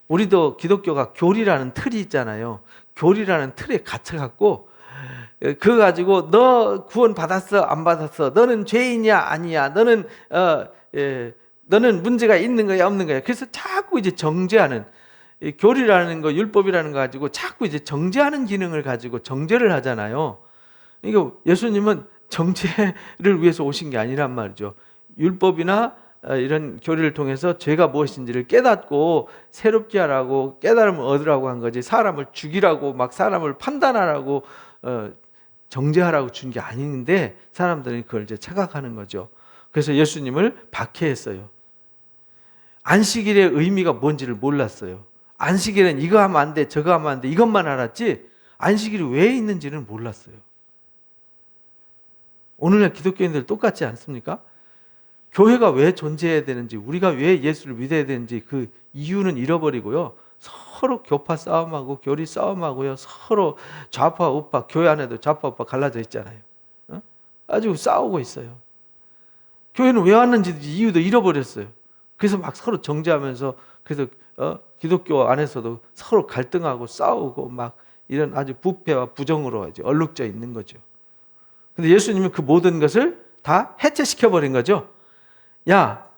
우리도 기독교가 교리라는 틀이 있잖아요. 교리라는 틀에 갇혀갖고 그거 가지고 너 구원 받았어 안 받았어, 너는 죄인이야 아니야, 너는 너는 문제가 있는 거야 없는 거야. 그래서 자꾸 이제 정죄하는, 교리라는 거, 율법이라는 거 가지고 자꾸 이제 정죄하는 기능을 가지고 정죄를 하잖아요. 그러니까 예수님은 정죄를 위해서 오신 게 아니란 말이죠. 율법이나 이런 교리를 통해서 죄가 무엇인지를 깨닫고 새롭게 하라고, 깨달음을 얻으라고 한 거지, 사람을 죽이라고 막 사람을 판단하라고 정죄하라고 준 게 아닌데 사람들이 그걸 이제 착각하는 거죠. 그래서 예수님을 박해했어요. 안식일의 의미가 뭔지를 몰랐어요. 안식일은 이거 하면 안 돼, 저거 하면 안 돼, 이것만 알았지 안식일이 왜 있는지는 몰랐어요. 오늘날 기독교인들 똑같지 않습니까? 교회가 왜 존재해야 되는지, 우리가 왜 예수를 믿어야 되는지 그 이유는 잃어버리고요. 서로 교파 싸움하고 교리 싸움하고요. 서로 좌파 우파, 교회 안에도 좌파 우파 갈라져 있잖아요. 아주 싸우고 있어요. 교회는 왜 왔는지 이유도 잃어버렸어요. 그래서 막 서로 정죄하면서, 그래서 기독교 안에서도 서로 갈등하고 싸우고 막 이런 아주 부패와 부정으로 이제 얼룩져 있는 거죠. 근데 예수님은 그 모든 것을 다 해체시켜버린 거죠. 야,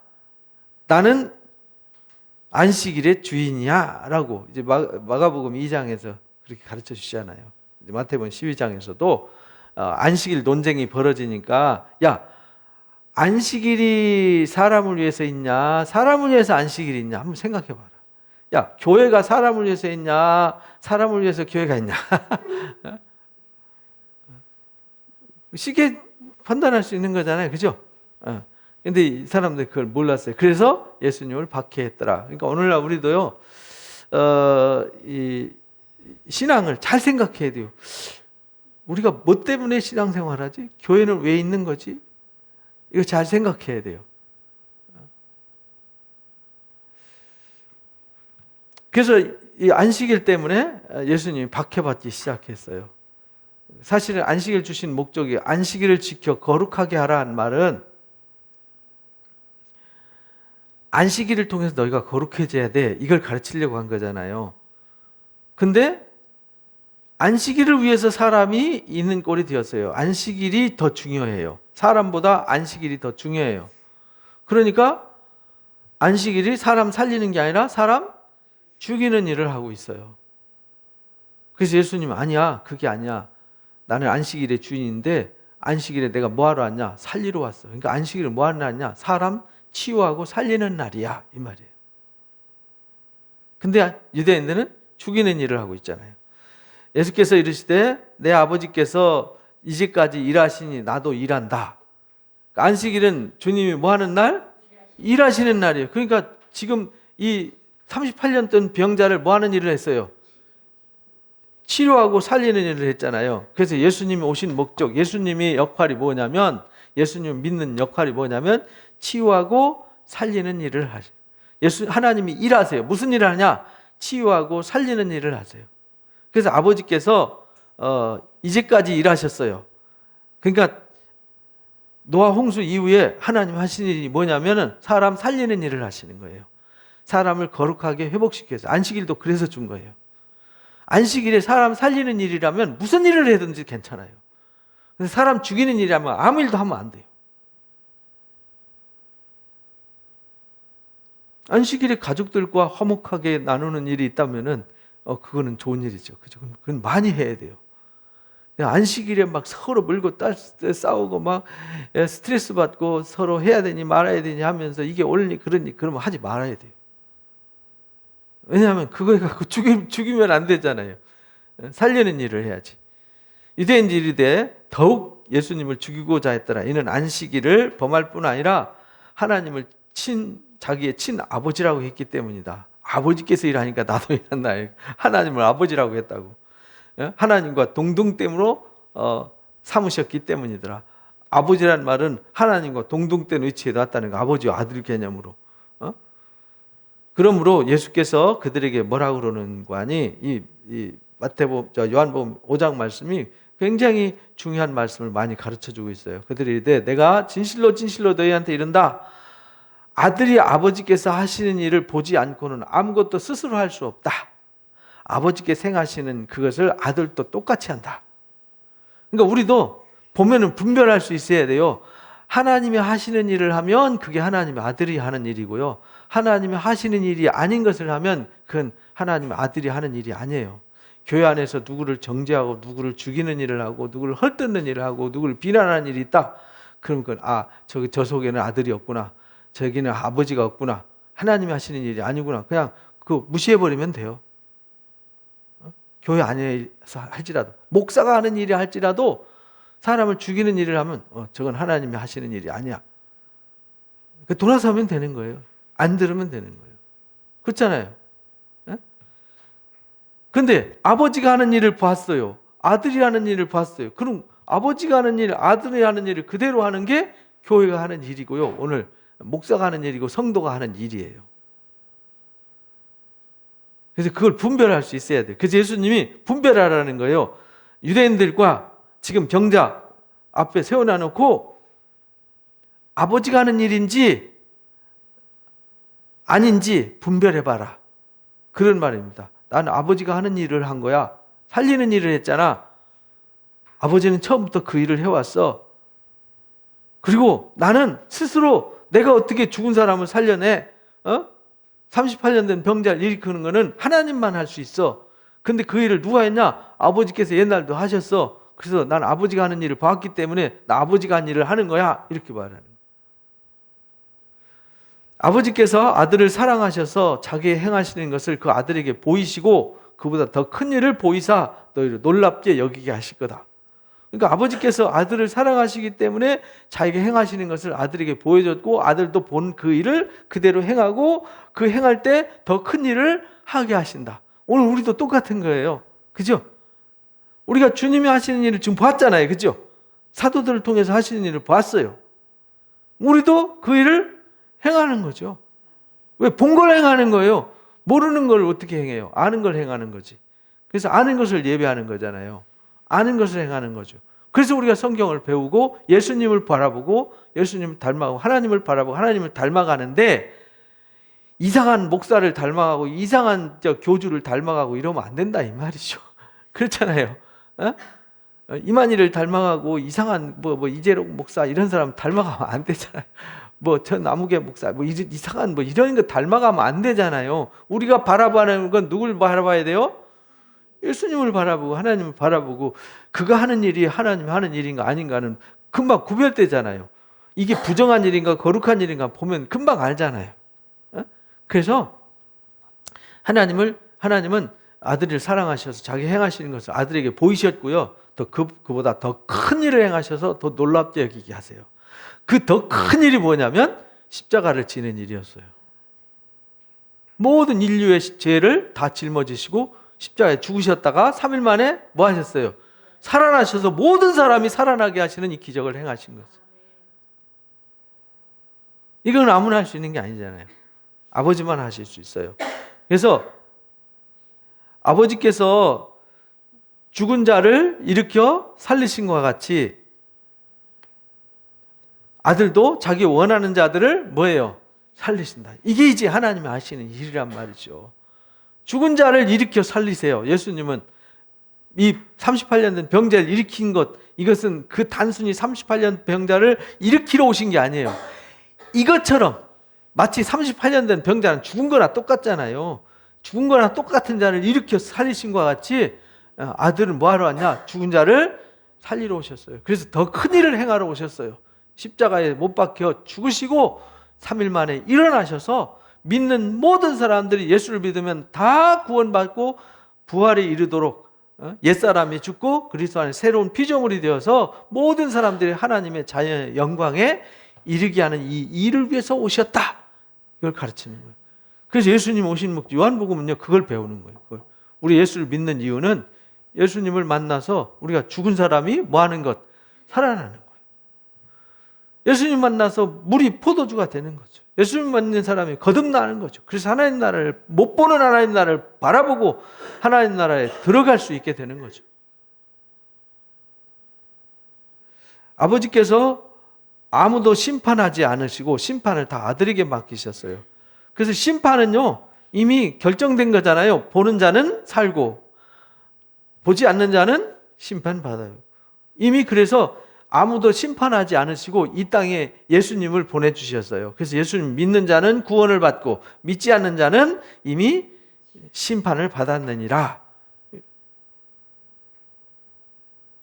나는 안식일의 주인이야 라고 이제 마가복음 2장에서 그렇게 가르쳐 주시잖아요. 마태복음 12장에서도 안식일 논쟁이 벌어지니까, 야, 안식일이 사람을 위해서 있냐, 사람을 위해서 안식일이 있냐, 한번 생각해 봐라. 야, 교회가 사람을 위해서 있냐, 사람을 위해서 교회가 있냐. 쉽게 판단할 수 있는 거잖아요. 그죠? 근데 이 사람들이 그걸 몰랐어요. 그래서 예수님을 박해했더라. 그러니까 오늘날 우리도요, 이 신앙을 잘 생각해야 돼요. 우리가 뭐 때문에 신앙생활 하지? 교회는 왜 있는 거지? 이거 잘 생각해야 돼요. 그래서 이 안식일 때문에 예수님이 박해받기 시작했어요. 사실은 안식일 주신 목적이 안식일을 지켜 거룩하게 하라는 말은 안식일을 통해서 너희가 거룩해져야 돼, 이걸 가르치려고 한 거잖아요. 근데 안식일을 위해서 사람이 있는 꼴이 되었어요. 안식일이 더 중요해요. 사람보다 안식일이 더 중요해요. 그러니까 안식일이 사람 살리는 게 아니라 사람 죽이는 일을 하고 있어요. 그래서 예수님은 아니야, 그게 아니야. 나는 안식일의 주인인데 안식일에 내가 뭐하러 왔냐? 살리러 왔어. 그러니까 안식일을 뭐하러 왔냐? 사람 치유하고 살리는 날이야, 이 말이에요. 근데 유대인들은 죽이는 일을 하고 있잖아요. 예수께서 이르시되 내 아버지께서 이제까지 일하시니 나도 일한다. 안식일은 주님이 뭐하는 날? 일하시는 날이에요. 그러니까 지금 이 38년 된 병자를 뭐하는 일을 했어요? 치료하고 살리는 일을 했잖아요. 그래서 예수님이 오신 목적, 예수님의 역할이 뭐냐면, 예수님 믿는 역할이 뭐냐면 치유하고 살리는 일을 하세요. 하나님이 일하세요. 무슨 일을 하냐? 치유하고 살리는 일을 하세요. 그래서 아버지께서 이제까지 일하셨어요. 그러니까 노아 홍수 이후에 하나님 하신 일이 뭐냐면은 사람 살리는 일을 하시는 거예요. 사람을 거룩하게 회복시켜서. 안식일도 그래서 준 거예요. 안식일에 사람 살리는 일이라면 무슨 일을 해든지 괜찮아요. 근데 사람 죽이는 일이라면 아무 일도 하면 안 돼요. 안식일에 가족들과 화목하게 나누는 일이 있다면은 그거는 좋은 일이죠. 그건 많이 해야 돼요. 안식일에 막 서로 물고 싸우고 막 스트레스 받고 서로 해야 되니 말아야 되니 하면서 이게 옳니 그러니 그러면 하지 말아야 돼요. 왜냐하면 그거에 갖고 죽이면 안 되잖아요. 살리는 일을 해야지. 유대인들이 이르되 더욱 예수님을 죽이고자 했더라. 이는 안식일을 범할 뿐 아니라 하나님을 자기의 친아버지라고 했기 때문이다. 아버지께서 일하니까 나도 일한다. 하나님을 아버지라고 했다고. 하나님과 동등됨으로 삼으셨기 때문이더라. 아버지란 말은 하나님과 동등된 위치에 놨다는 거, 아버지와 아들 개념으로. 그러므로 예수께서 그들에게 뭐라고 그러는 거 아니? 이 요한복음 5장 말씀이 굉장히 중요한 말씀을 많이 가르쳐주고 있어요. 그들이 이르되 내가 진실로 진실로 너희한테 이른다. 아들이 아버지께서 하시는 일을 보지 않고는 아무것도 스스로 할 수 없다. 아버지께서 행하시는 그것을 아들도 똑같이 한다. 그러니까 우리도 보면은 분별할 수 있어야 돼요. 하나님이 하시는 일을 하면 그게 하나님의 아들이 하는 일이고요. 하나님이 하시는 일이 아닌 것을 하면 그건 하나님의 아들이 하는 일이 아니에요. 교회 안에서 누구를 정죄하고 누구를 죽이는 일을 하고 누구를 헐뜯는 일을 하고 누구를 비난하는 일이 있다. 그럼 그건 저 속에는 아들이 없구나. 저기는 아버지가 없구나, 하나님이 하시는 일이 아니구나, 그냥 그 무시해버리면 돼요. 교회 안에서 할지라도, 목사가 하는 일이 할지라도 사람을 죽이는 일을 하면 저건 하나님이 하시는 일이 아니야. 돌아서면 되는 거예요. 안 들으면 되는 거예요. 그렇잖아요. 근데 아버지가 하는 일을 봤어요. 아들이 하는 일을 봤어요. 그럼 아버지가 하는 일, 아들이 하는 일을 그대로 하는 게 교회가 하는 일이고요. 오늘 목사가 하는 일이고 성도가 하는 일이에요. 그래서 그걸 분별할 수 있어야 돼요. 그래서 예수님이 분별하라는 거예요. 유대인들과 지금 병자 앞에 세워놔놓고 아버지가 하는 일인지 아닌지 분별해봐라, 그런 말입니다. 나는 아버지가 하는 일을 한 거야. 살리는 일을 했잖아. 아버지는 처음부터 그 일을 해왔어. 그리고 나는 스스로 내가 어떻게 죽은 사람을 살려내? 38년 된 병자를 일으키는 거는 하나님만 할 수 있어. 근데 그 일을 누가 했냐? 아버지께서 옛날도 하셨어. 그래서 난 아버지가 하는 일을 봤기 때문에 나 아버지가 한 일을 하는 거야, 이렇게 말하는 거야. 아버지께서 아들을 사랑하셔서 자기 행하시는 것을 그 아들에게 보이시고 그보다 더 큰 일을 보이사 너희를 놀랍게 여기게 하실 거다. 그러니까 아버지께서 아들을 사랑하시기 때문에 자기가 행하시는 것을 아들에게 보여줬고 아들도 본 그 일을 그대로 행하고 그 행할 때 더 큰 일을 하게 하신다. 오늘 우리도 똑같은 거예요. 그죠? 우리가 주님이 하시는 일을 지금 봤잖아요. 그죠? 사도들을 통해서 하시는 일을 봤어요. 우리도 그 일을 행하는 거죠. 왜? 본 걸 행하는 거예요. 모르는 걸 어떻게 행해요? 아는 걸 행하는 거지. 그래서 아는 것을 예배하는 거잖아요. 아는 것을 행하는 거죠. 그래서 우리가 성경을 배우고 예수님을 바라보고 예수님을 닮아가고 하나님을 바라보고 하나님을 닮아가는데 이상한 목사를 닮아가고 이상한 교주를 닮아가고 이러면 안 된다, 이 말이죠. 그렇잖아요. 이만희를 닮아가고 이상한 이재록 목사 이런 사람 닮아가면 안 되잖아요. 저 나무개 목사 이상한 이런 거 닮아가면 안 되잖아요. 우리가 바라보는 건 누굴 바라봐야 돼요? 예수님을 바라보고 하나님을 바라보고 그가 하는 일이 하나님이 하는 일인가 아닌가는 금방 구별되잖아요. 이게 부정한 일인가 거룩한 일인가 보면 금방 알잖아요. 그래서 하나님은 아들을 사랑하셔서 자기 행하시는 것을 아들에게 보이셨고요. 또 그보다 더 큰 일을 행하셔서 더 놀랍게 여기게 하세요. 그 더 큰 일이 뭐냐면 십자가를 지는 일이었어요. 모든 인류의 죄를 다 짊어지시고 십자가에 죽으셨다가 3일 만에 뭐 하셨어요? 살아나셔서 모든 사람이 살아나게 하시는 이 기적을 행하신 거죠. 이건 아무나 할 수 있는 게 아니잖아요. 아버지만 하실 수 있어요. 그래서 아버지께서 죽은 자를 일으켜 살리신 것과 같이 아들도 자기 원하는 자들을 뭐예요? 살리신다. 이게 이제 하나님이 하시는 일이란 말이죠. 죽은 자를 일으켜 살리세요. 예수님은 이 38년 된 병자를 일으킨 것, 이것은 그 단순히 38년 병자를 일으키러 오신 게 아니에요. 이것처럼 마치 38년 된 병자는 죽은 거나 똑같잖아요. 죽은 거나 똑같은 자를 일으켜 살리신 것과 같이 아들은 뭐하러 왔냐? 죽은 자를 살리러 오셨어요. 그래서 더 큰 일을 행하러 오셨어요. 십자가에 못 박혀 죽으시고 3일 만에 일어나셔서 믿는 모든 사람들이 예수를 믿으면 다 구원받고 부활에 이르도록 옛사람이 죽고 그리스도 안에 새로운 피조물이 되어서 모든 사람들이 하나님의 자녀의 영광에 이르게 하는 이 일을 위해서 오셨다. 이걸 가르치는 거예요. 그래서 예수님 오신 목적, 요한복음은요, 그걸 배우는 거예요. 그걸. 우리 예수를 믿는 이유는 예수님을 만나서 우리가 죽은 사람이 뭐 하는 것? 살아나는 거예요. 예수님 만나서 물이 포도주가 되는 거죠. 예수님 만난 사람이 거듭나는 거죠. 그래서 하나님 나라를, 못 보는 하나님 나라를 바라보고 하나님 나라에 들어갈 수 있게 되는 거죠. 아버지께서 아무도 심판하지 않으시고 심판을 다 아들에게 맡기셨어요. 그래서 심판은요, 이미 결정된 거잖아요. 보는 자는 살고 보지 않는 자는 심판받아요. 이미 그래서 아무도 심판하지 않으시고 이 땅에 예수님을 보내주셨어요. 그래서 예수님 믿는 자는 구원을 받고 믿지 않는 자는 이미 심판을 받았느니라.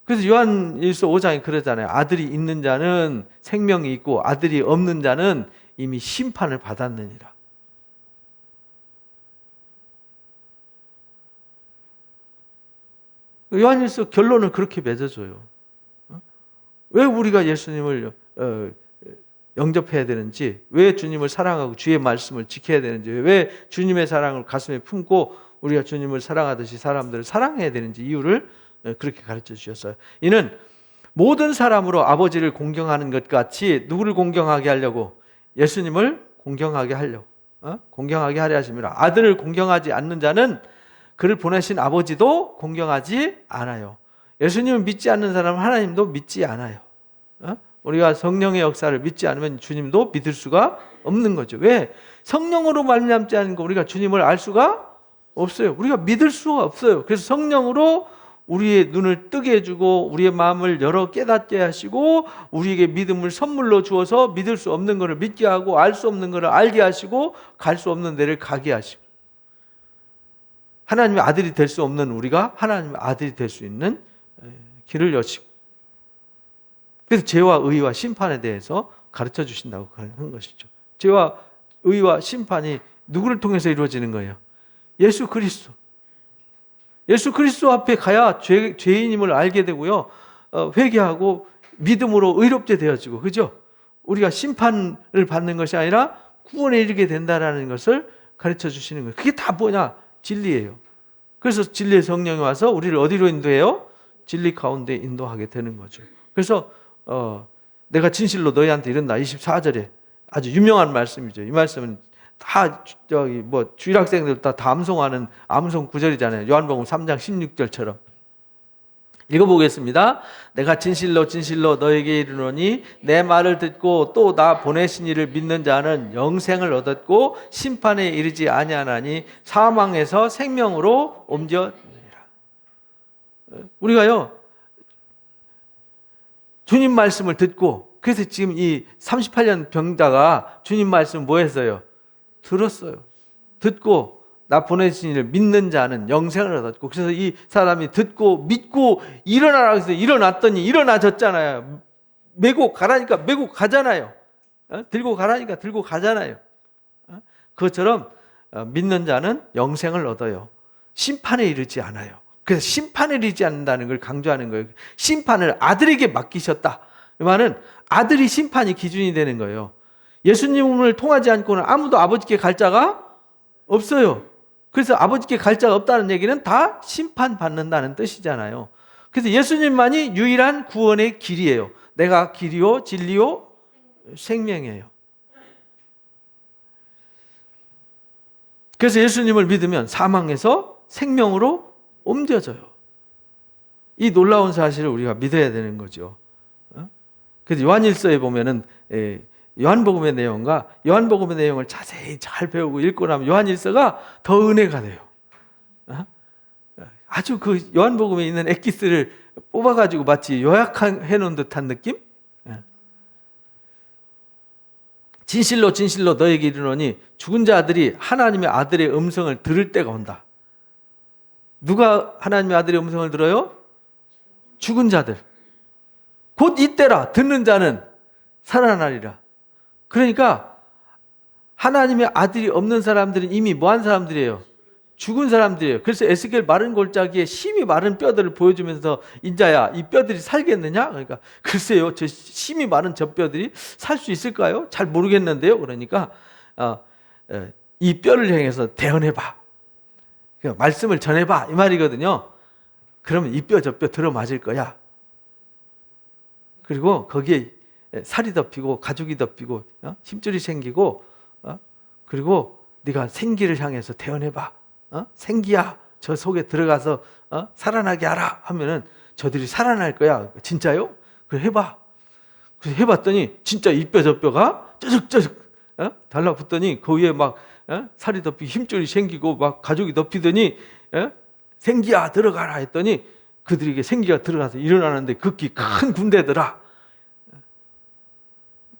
그래서 요한일서 5장에 그러잖아요. 아들이 있는 자는 생명이 있고 아들이 없는 자는 이미 심판을 받았느니라. 요한일서 결론을 그렇게 맺어줘요. 왜 우리가 예수님을 영접해야 되는지, 왜 주님을 사랑하고 주의 말씀을 지켜야 되는지, 왜 주님의 사랑을 가슴에 품고 우리가 주님을 사랑하듯이 사람들을 사랑해야 되는지 이유를 그렇게 가르쳐 주셨어요. 이는 모든 사람으로 아버지를 공경하는 것 같이 누구를 공경하게 하려고? 예수님을 공경하게 하려고. 공경하게 하려 하심이라. 아들을 공경하지 않는 자는 그를 보내신 아버지도 공경하지 않아요. 예수님을 믿지 않는 사람은 하나님도 믿지 않아요. 우리가 성령의 역사를 믿지 않으면 주님도 믿을 수가 없는 거죠. 왜? 성령으로 말미암지 않은 거 우리가 주님을 알 수가 없어요. 우리가 믿을 수가 없어요. 그래서 성령으로 우리의 눈을 뜨게 해주고 우리의 마음을 열어 깨닫게 하시고 우리에게 믿음을 선물로 주어서 믿을 수 없는 것을 믿게 하고 알 수 없는 것을 알게 하시고 갈 수 없는 데를 가게 하시고 하나님의 아들이 될 수 없는 우리가 하나님의 아들이 될 수 있는 길을 여시고, 그래서 죄와 의와 심판에 대해서 가르쳐 주신다고 하는 것이죠. 죄와 의와 심판이 누구를 통해서 이루어지는 거예요? 예수 그리스도. 예수 그리스도 앞에 가야 죄인임을 알게 되고요. 회개하고 믿음으로 의롭게 되어지고, 그죠? 우리가 심판을 받는 것이 아니라 구원에 이르게 된다라는 것을 가르쳐 주시는 거예요. 그게 다 뭐냐? 진리예요. 그래서 진리의 성령이 와서 우리를 어디로 인도해요? 진리 가운데 인도하게 되는 거죠. 그래서 내가 진실로 너희한테 이른다. 24절에 아주 유명한 말씀이죠. 이 말씀은 다 주일학생들 다 암송하는 암송 구절이잖아요. 요한복음 3장 16절처럼. 읽어보겠습니다. 내가 진실로 진실로 너에게 이르노니 내 말을 듣고 또 나 보내신 이를 믿는 자는 영생을 얻었고 심판에 이르지 아니하나니 사망에서 생명으로 옮겨지리라. 우리가요 주님 말씀을 듣고, 그래서 지금 이 38년 병자가 주님 말씀 뭐 했어요? 들었어요. 듣고 나 보내신 이를 믿는 자는 영생을 얻었고, 그래서 이 사람이 듣고 믿고 일어나라고 해서 일어났더니 일어나졌잖아요. 메고 가라니까 메고 가잖아요. 들고 가라니까 들고 가잖아요. 그것처럼 믿는 자는 영생을 얻어요. 심판에 이르지 않아요. 그래서 심판에 이르지 않는다는 걸 강조하는 거예요. 심판을 아들에게 맡기셨다. 이 말은 아들이 심판이 기준이 되는 거예요. 예수님을 통하지 않고는 아무도 아버지께 갈 자가 없어요. 그래서 아버지께 갈 자가 없다는 얘기는 다 심판받는다는 뜻이잖아요. 그래서 예수님만이 유일한 구원의 길이에요. 내가 길이요 진리요 생명이에요. 그래서 예수님을 믿으면 사망에서 생명으로 옮겨져요. 이 놀라운 사실을 우리가 믿어야 되는 거죠. 그래서 요한일서에 보면은 요한복음의 내용과 요한복음의 내용을 자세히 잘 배우고 읽고 나면 요한일서가 더 은혜가 돼요. 아주 그 요한복음에 있는 엑기스를 뽑아가지고 마치 요약해 놓은 듯한 느낌? 진실로 진실로 너에게 이르노니 죽은 자들이 하나님의 아들의 음성을 들을 때가 온다. 누가 하나님의 아들의 음성을 들어요? 죽은 자들. 곧 이때라. 듣는 자는 살아나리라. 그러니까 하나님의 아들이 없는 사람들은 이미 뭐한 사람들이에요? 죽은 사람들이에요. 그래서 에스겔 마른 골짜기에 심히 마른 뼈들을 보여주면서 인자야 이 뼈들이 살겠느냐? 그러니까 글쎄요 저 심히 마른 저 뼈들이 살 수 있을까요? 잘 모르겠는데요. 그러니까 이 뼈를 향해서 대언해봐. 말씀을 전해봐 이 말이거든요. 그러면 이 뼈 저 뼈 들어맞을 거야. 그리고 거기에 살이 덮이고 가죽이 덮이고 힘줄이 생기고 그리고 네가 생기를 향해서 대언해봐. 생기야 저 속에 들어가서 살아나게 하라 하면은 저들이 살아날 거야. 진짜요? 그래 해봐. 그래서 해봤더니 진짜 이 뼈 저 뼈가 쩌적쩌적 달라붙더니 그 위에 막 살이 덮이고 힘줄이 생기고 막 가죽이 덮이더니 생기야 들어가라 했더니 그들에게 생기가 들어가서 일어나는데 극히 큰 군대더라.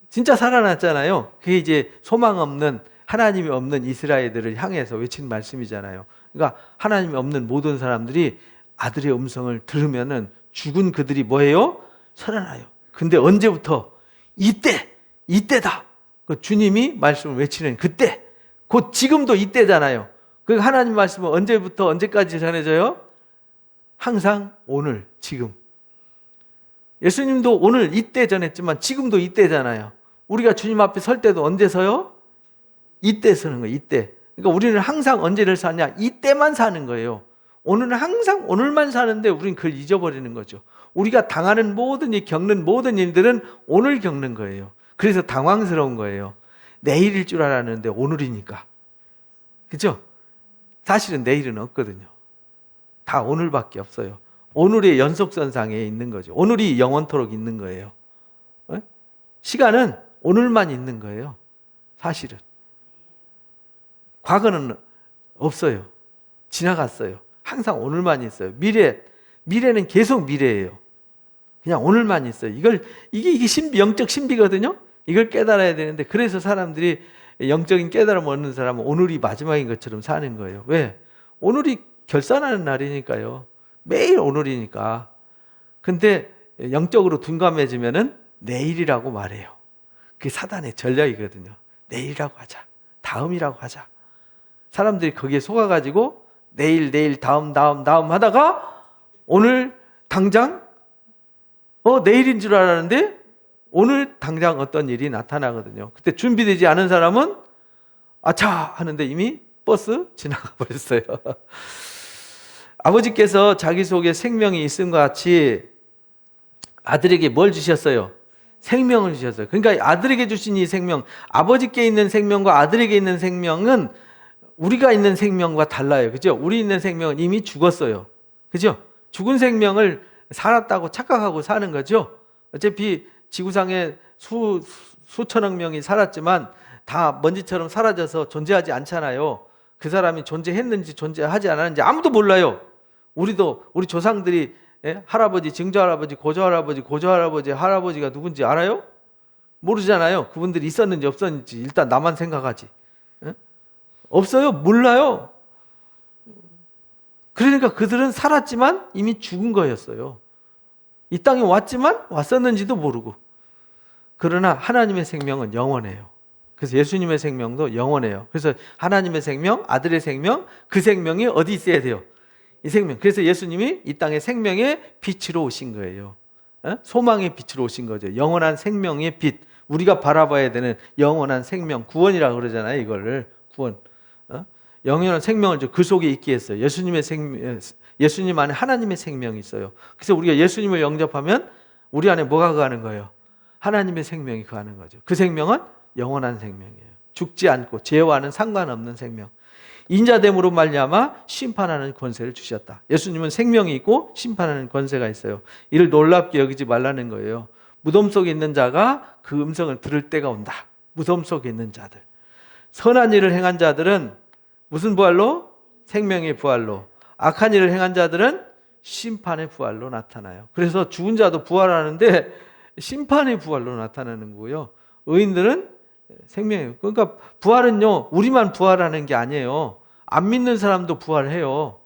진짜 살아났잖아요. 그게 이제 소망 없는 하나님이 없는 이스라엘들을 향해서 외친 말씀이잖아요. 그러니까 하나님이 없는 모든 사람들이 아들의 음성을 들으면은 죽은 그들이 뭐예요? 살아나요. 근데 언제부터? 이때다. 그 주님이 말씀을 외치는 그때, 곧 지금도 이때잖아요. 그 하나님 말씀은 언제부터 언제까지 전해져요? 항상 오늘, 지금. 예수님도 오늘 이때 전했지만 지금도 이때잖아요. 우리가 주님 앞에 설 때도 언제 서요? 이때 서는 거예요. 이때. 그러니까 우리는 항상 언제를 사냐? 이때만 사는 거예요. 오늘은 항상 오늘만 사는데 우리는 그걸 잊어버리는 거죠. 우리가 당하는 모든 일, 겪는 모든 일들은 오늘 겪는 거예요. 그래서 당황스러운 거예요. 내일일 줄 알았는데 오늘이니까. 그죠? 사실은 내일은 없거든요. 다 오늘밖에 없어요. 오늘의 연속선상에 있는 거죠. 오늘이 영원토록 있는 거예요. 시간은 오늘만 있는 거예요. 사실은. 과거는 없어요. 지나갔어요. 항상 오늘만 있어요. 미래는 계속 미래예요. 그냥 오늘만 있어요. 이게 영적 신비거든요. 이걸 깨달아야 되는데, 그래서 사람들이 영적인 깨달음 얻는 사람은 오늘이 마지막인 것처럼 사는 거예요. 왜? 오늘이 결산하는 날이니까요. 매일 오늘이니까. 근데 영적으로 둔감해지면은 내일이라고 말해요. 그게 사단의 전략이거든요. 내일이라고 하자. 다음이라고 하자. 사람들이 거기에 속아가지고 내일, 다음 하다가 오늘 당장 내일인 줄 알았는데 오늘 당장 어떤 일이 나타나거든요. 그때 준비되지 않은 사람은 아차 하는데 이미 버스 지나가 버렸어요. 아버지께서 자기 속에 생명이 있음과 같이 아들에게 뭘 주셨어요? 생명을 주셨어요. 그러니까 아들에게 주신 이 생명, 아버지께 있는 생명과 아들에게 있는 생명은 우리가 있는 생명과 달라요. 그죠? 우리 있는 생명은 이미 죽었어요. 그죠? 죽은 생명을 살았다고 착각하고 사는 거죠. 어차피 지구상에 수천억 명이 살았지만 다 먼지처럼 사라져서 존재하지 않잖아요. 그 사람이 존재했는지 존재하지 않았는지 아무도 몰라요. 우리 조상들이 할아버지, 증조할아버지, 고조할아버지, 할아버지가 누군지 알아요? 모르잖아요. 그분들이 있었는지 없었는지 일단 나만 생각하지. 없어요? 몰라요. 그러니까 그들은 살았지만 이미 죽은 거였어요. 이 땅에 왔었는지도 모르고. 그러나 하나님의 생명은 영원해요. 그래서 예수님의 생명도 영원해요. 그래서 하나님의 생명, 아들의 생명, 그 생명이 어디 있어야 돼요? 이 생명. 그래서 예수님이 이 땅에 생명의 빛으로 오신 거예요. 소망의 빛으로 오신 거죠. 영원한 생명의 빛. 우리가 바라봐야 되는 영원한 생명, 구원이라고 그러잖아요. 이거를 구원. 영원한 생명을 그 속에 있게 했어요. 예수님 안에 하나님의 생명이 있어요. 그래서 우리가 예수님을 영접하면 우리 안에 뭐가 거하는 거예요? 하나님의 생명이 거하는 거죠. 그 생명은 영원한 생명이에요. 죽지 않고 죄와는 상관없는 생명. 인자됨으로 말미암아 심판하는 권세를 주셨다. 예수님은 생명이 있고 심판하는 권세가 있어요. 이를 놀랍게 여기지 말라는 거예요. 무덤 속에 있는 자가 그 음성을 들을 때가 온다. 무덤 속에 있는 자들. 선한 일을 행한 자들은 무슨 부활로? 생명의 부활로. 악한 일을 행한 자들은 심판의 부활로 나타나요. 그래서 죽은 자도 부활하는데 심판의 부활로 나타나는 거고요. 의인들은 생명이에요. 그러니까 부활은요, 우리만 부활하는 게 아니에요. 안 믿는 사람도 부활해요.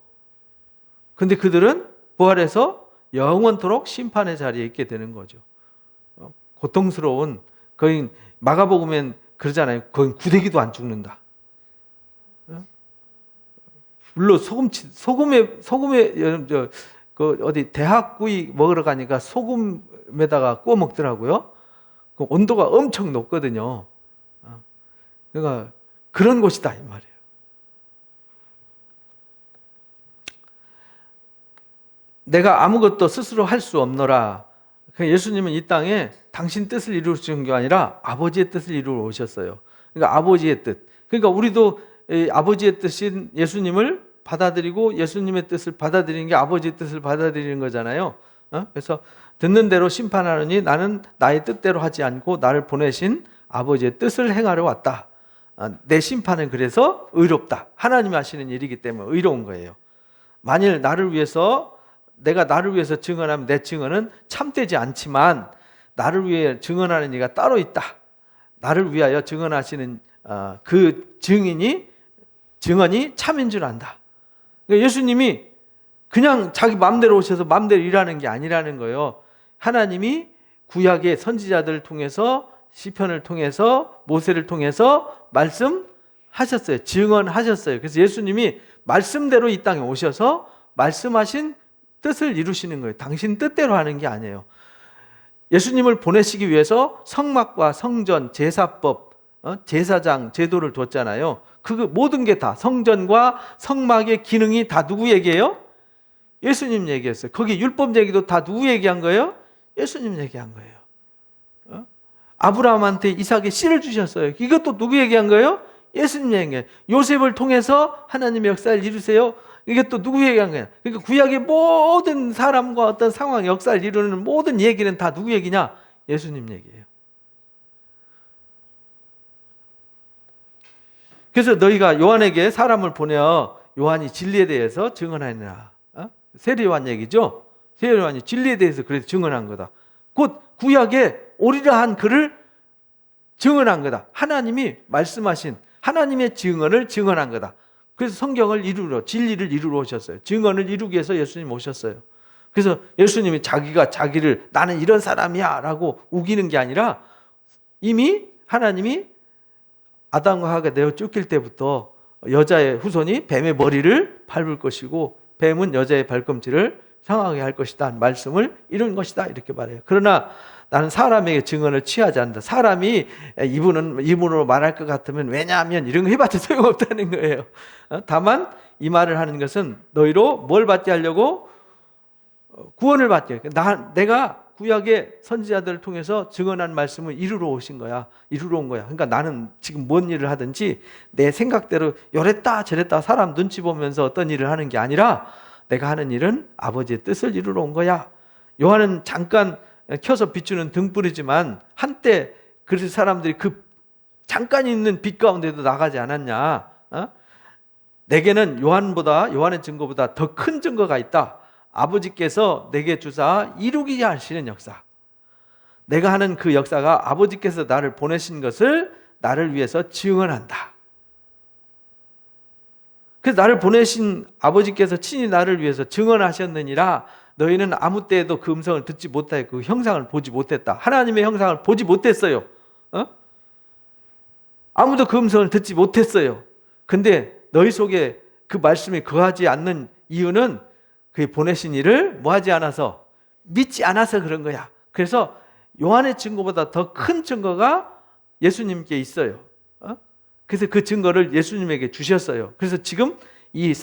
근데 그들은 부활해서 영원토록 심판의 자리에 있게 되는 거죠. 고통스러운, 거의 마가복음엔 그러잖아요. 거의 구데기도 안 죽는다. 물론 소금에 어디 대학구이 먹으러 가니까 소금에다가 구워 먹더라고요. 그 온도가 엄청 높거든요. 그러니까 그런 곳이다 이 말이에요. 내가 아무것도 스스로 할 수 없노라. 예수님은 이 땅에 당신 뜻을 이루시는 게 아니라 아버지의 뜻을 이루러 오셨어요. 그러니까 아버지의 뜻. 그러니까 우리도 아버지의 뜻인 예수님을 받아들이고 예수님의 뜻을 받아들이는 게 아버지의 뜻을 받아들이는 거잖아요. 그래서 듣는 대로 심판하느니 나는 나의 뜻대로 하지 않고 나를 보내신 아버지의 뜻을 행하러 왔다. 내 심판은 그래서 의롭다. 하나님이 하시는 일이기 때문에 의로운 거예요. 만일 내가 나를 위해서 증언하면 내 증언은 참되지 않지만 나를 위해 증언하는 이가 따로 있다. 나를 위하여 증언하시는 그 증언이 참인 줄 안다. 그러니까 예수님이 그냥 자기 마음대로 오셔서 마음대로 일하는 게 아니라는 거예요. 하나님이 구약의 선지자들을 통해서 시편을 통해서 모세를 통해서 말씀하셨어요. 증언하셨어요. 그래서 예수님이 말씀대로 이 땅에 오셔서 말씀하신 뜻을 이루시는 거예요. 당신 뜻대로 하는 게 아니에요. 예수님을 보내시기 위해서 성막과 성전, 제사법, 제사장 제도를 뒀잖아요. 그 모든 게 다 성전과 성막의 기능이 다 누구 얘기예요? 예수님 얘기했어요. 거기 율법 얘기도 다 누구 얘기한 거예요? 예수님 얘기한 거예요. 아브라함한테 이삭의 씨를 주셨어요. 이것도 누구 얘기한 거예요? 예수님 얘기해요. 요셉을 통해서 하나님의 역사를 이루세요. 이게 또 누구 얘기한 거야? 그러니까 구약의 모든 사람과 어떤 상황, 역사를 이루는 모든 얘기는 다 누구 얘기냐? 예수님 얘기예요. 그래서 너희가 요한에게 사람을 보내어 요한이 진리에 대해서 증언하느라. 세례 요한 얘기죠? 세례 요한이 진리에 대해서 그래서 증언한 거다. 곧 구약에 오리라한 글을 증언한 거다. 하나님이 말씀하신 하나님의 증언을 증언한 거다. 그래서 성경을 이루러, 진리를 이루러 오셨어요. 증언을 이루기 위해서 예수님 오셨어요. 그래서 예수님이 자기가 자기를 나는 이런 사람이야 라고 우기는 게 아니라 이미 하나님이 아담과 하와가 내어 쫓길 때부터 여자의 후손이 뱀의 머리를 밟을 것이고 뱀은 여자의 발꿈치를 상하게 할 것이다 말씀을 이룬 것이다 이렇게 말해요. 그러나 나는 사람에게 증언을 취하지 않는다. 사람이 이분으로 말할 것 같으면 왜냐하면 이런 거 해봤자 소용없다는 거예요. 다만 이 말을 하는 것은 너희로 뭘 받게 하려고? 구원을 받게. 내가 구약의 선지자들을 통해서 증언한 말씀을 이루러 오신 거야. 이루러 온 거야. 그러니까 나는 지금 뭔 일을 하든지 내 생각대로 요랬다 저랬다 사람 눈치 보면서 어떤 일을 하는 게 아니라 내가 하는 일은 아버지의 뜻을 이루러 온 거야. 요한은 잠깐 켜서 비추는 등불이지만 한때 그 사람들이 그 잠깐 있는 빛 가운데도 나가지 않았냐. 내게는 요한의 증거보다 더 큰 증거가 있다. 아버지께서 내게 주사 이루기 하시는 역사. 내가 하는 그 역사가 아버지께서 나를 보내신 것을 나를 위해서 증언한다. 그래서 나를 보내신 아버지께서 친히 나를 위해서 증언하셨느니라. 너희는 아무 때에도 그 음성을 듣지 못하였고 그 형상을 보지 못했다. 하나님의 형상을 보지 못했어요. 아무도 그 음성을 듣지 못했어요. 근데 너희 속에 그 말씀이 거하지 않는 이유는 그 보내신 이를 뭐하지 않아서 믿지 않아서 그런 거야. 그래서 요한의 증거보다 더 큰 증거가 예수님께 있어요. 그래서 그 증거를 예수님에게 주셨어요. 그래서 지금 이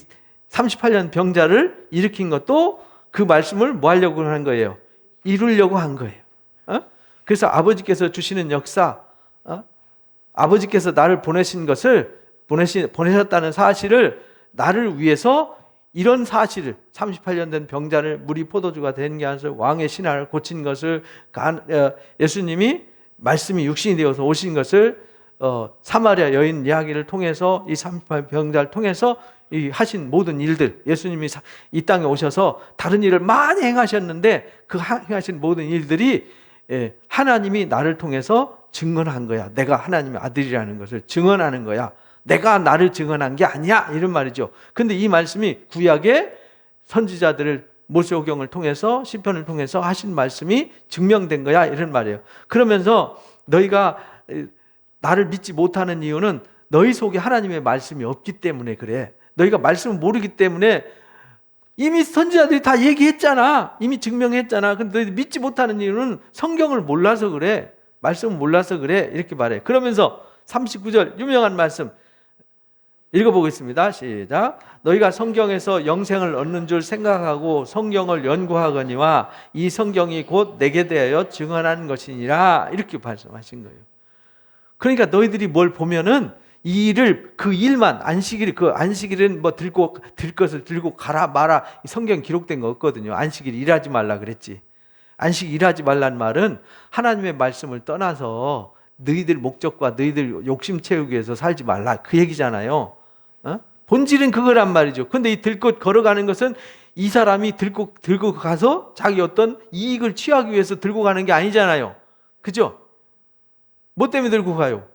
38년 병자를 일으킨 것도 그 말씀을 뭐 하려고 한 거예요? 이루려고 한 거예요. 그래서 아버지께서 주시는 역사, 아버지께서 나를 보내신 것을 보내셨다는 사실을 나를 위해서 이런 사실을 38년 된 병자를 물이 포도주가 된 게 아니라 왕의 신하를 고친 것을 예수님이 말씀이 육신이 되어서 오신 것을 사마리아 여인 이야기를 통해서 이 38병자를 통해서 이 하신 모든 일들, 예수님이 이 땅에 오셔서 다른 일을 많이 행하셨는데 그 행하신 모든 일들이 하나님이 나를 통해서 증언한 거야. 내가 하나님의 아들이라는 것을 증언하는 거야. 내가 나를 증언한 게 아니야 이런 말이죠. 근데 이 말씀이 구약의 선지자들을 모세오경을 통해서 시편을 통해서 하신 말씀이 증명된 거야 이런 말이에요. 그러면서 너희가 나를 믿지 못하는 이유는 너희 속에 하나님의 말씀이 없기 때문에 그래. 너희가 말씀을 모르기 때문에 이미 선지자들이 다 얘기했잖아. 이미 증명했잖아. 근데 너희 믿지 못하는 이유는 성경을 몰라서 그래. 말씀을 몰라서 그래. 이렇게 말해. 그러면서 39절 유명한 말씀 읽어보겠습니다. 시작. 너희가 성경에서 영생을 얻는 줄 생각하고 성경을 연구하거니와 이 성경이 곧 내게 대하여 증언한 것이니라. 이렇게 말씀하신 거예요. 그러니까 너희들이 뭘 보면은 이 일을 그 일만 안식일은 뭐 들 것을 들고 가라 마라 성경 기록된 거 없거든요. 안식일 일하지 말라 그랬지. 안식 일하지 말란 말은 하나님의 말씀을 떠나서 너희들 목적과 너희들 욕심 채우기 위해서 살지 말라 그 얘기잖아요. 본질은 그거란 말이죠. 근데 이 들고 걸어가는 것은 이 사람이 들고 가서 자기 어떤 이익을 취하기 위해서 들고 가는 게 아니잖아요. 그죠? 뭐 때문에 들고 가요?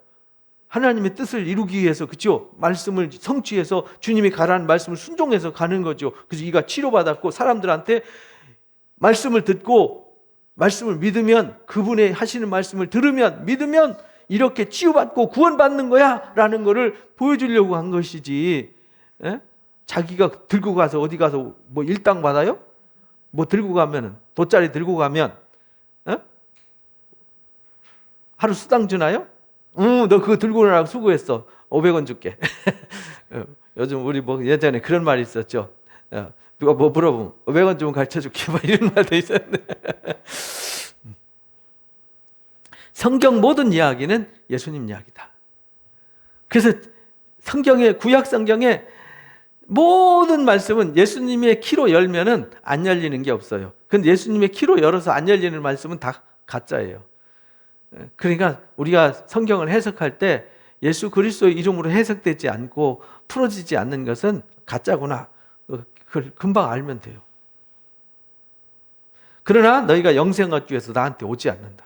하나님의 뜻을 이루기 위해서, 그죠? 말씀을 성취해서 주님이 가라는 말씀을 순종해서 가는 거죠. 그래서 이가 치료받았고 사람들한테 말씀을 듣고 말씀을 믿으면, 그분의 하시는 말씀을 들으면, 믿으면 이렇게 치유받고 구원받는 거야 라는 거를 보여주려고 한 것이지. 에? 자기가 들고 가서 어디 가서 뭐 일당 받아요? 뭐 들고 가면은, 돗자리 들고 가면 에? 하루 수당 주나요? 너 그거 들고 오느라고 수고했어. 500원 줄게. 요즘 우리 뭐 예전에 그런 말이 있었죠. 누가 뭐 물어보면 500원 주면 가르쳐 줄게. 뭐 이런 말도 있었는데. 성경 모든 이야기는 예수님 이야기다. 그래서 성경의, 구약 성경의 모든 말씀은 예수님의 키로 열면은 안 열리는 게 없어요. 근데 예수님의 키로 열어서 안 열리는 말씀은 다 가짜예요. 그러니까 우리가 성경을 해석할 때 예수 그리스도의 이름으로 해석되지 않고 풀어지지 않는 것은 가짜구나. 그걸 금방 알면 돼요. 그러나 너희가 영생을 얻기 위해서 나한테 오지 않는다.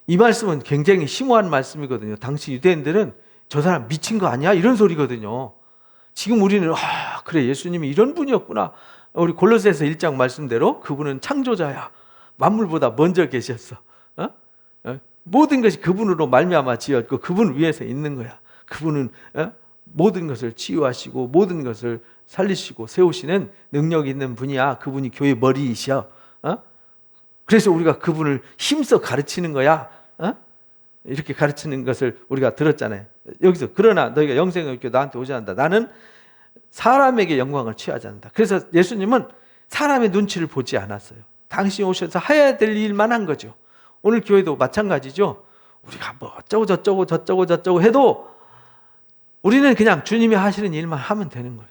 이 말씀은 굉장히 심오한 말씀이거든요. 당시 유대인들은 저 사람 미친 거 아니야? 이런 소리거든요. 지금 우리는 그래, 예수님이 이런 분이었구나. 우리 골로새서 1장 말씀대로 그분은 창조자야. 만물보다 먼저 계셨어. 모든 것이 그분으로 말미암아 지었고 그분 위에서 있는 거야. 그분은 모든 것을 치유하시고 모든 것을 살리시고 세우시는 능력 있는 분이야. 그분이 교회 머리이셔. 그래서 우리가 그분을 힘써 가르치는 거야. 이렇게 가르치는 것을 우리가 들었잖아요. 여기서 그러나 너희가 영생을 얻기 나한테 오지 않는다. 나는 사람에게 영광을 취하지 않는다. 그래서 예수님은 사람의 눈치를 보지 않았어요. 당신이 오셔서 해야 될 일만 한 거죠. 오늘 교회도 마찬가지죠. 우리가 뭐 어쩌고 저쩌고 해도 우리는 그냥 주님이 하시는 일만 하면 되는 거예요.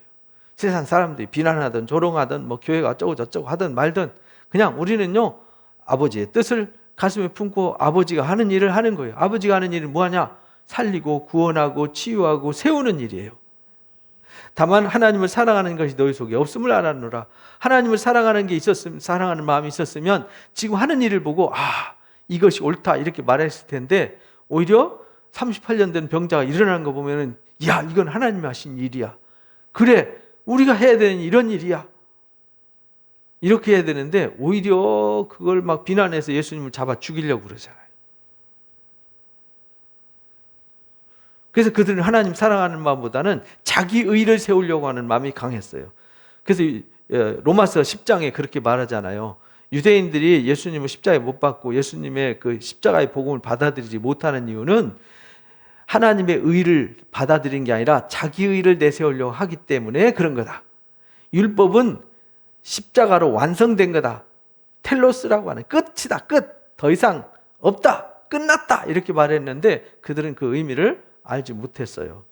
세상 사람들이 비난하든 조롱하든 뭐 교회가 어쩌고 저쩌고 하든 말든 그냥 우리는요, 아버지의 뜻을 가슴에 품고 아버지가 하는 일을 하는 거예요. 아버지가 하는 일은 뭐하냐? 살리고 구원하고 치유하고 세우는 일이에요. 다만 하나님을 사랑하는 것이 너희 속에 없음을 알았노라. 하나님을 사랑하는 게 있었으면, 사랑하는 마음이 있었으면 지금 하는 일을 보고 이것이 옳다 이렇게 말했을 텐데, 오히려 38년 된 병자가 일어나는 거 보면은 야, 이건 하나님이 하신 일이야. 그래, 우리가 해야 되는 이런 일이야. 이렇게 해야 되는데 오히려 그걸 막 비난해서 예수님을 잡아 죽이려고 그러잖아요. 그래서 그들은 하나님 사랑하는 마음보다는 자기 의를 세우려고 하는 마음이 강했어요. 그래서 로마서 10장에 그렇게 말하잖아요. 유대인들이 예수님을 십자가에 못 박고 예수님의 그 십자가의 복음을 받아들이지 못하는 이유는 하나님의 의를 받아들인 게 아니라 자기 의를 내세우려고 하기 때문에 그런 거다. 율법은 십자가로 완성된 거다. 텔로스라고 하는 끝이다. 끝. 더 이상 없다. 끝났다. 이렇게 말했는데 그들은 그 의미를 알지 못했어요.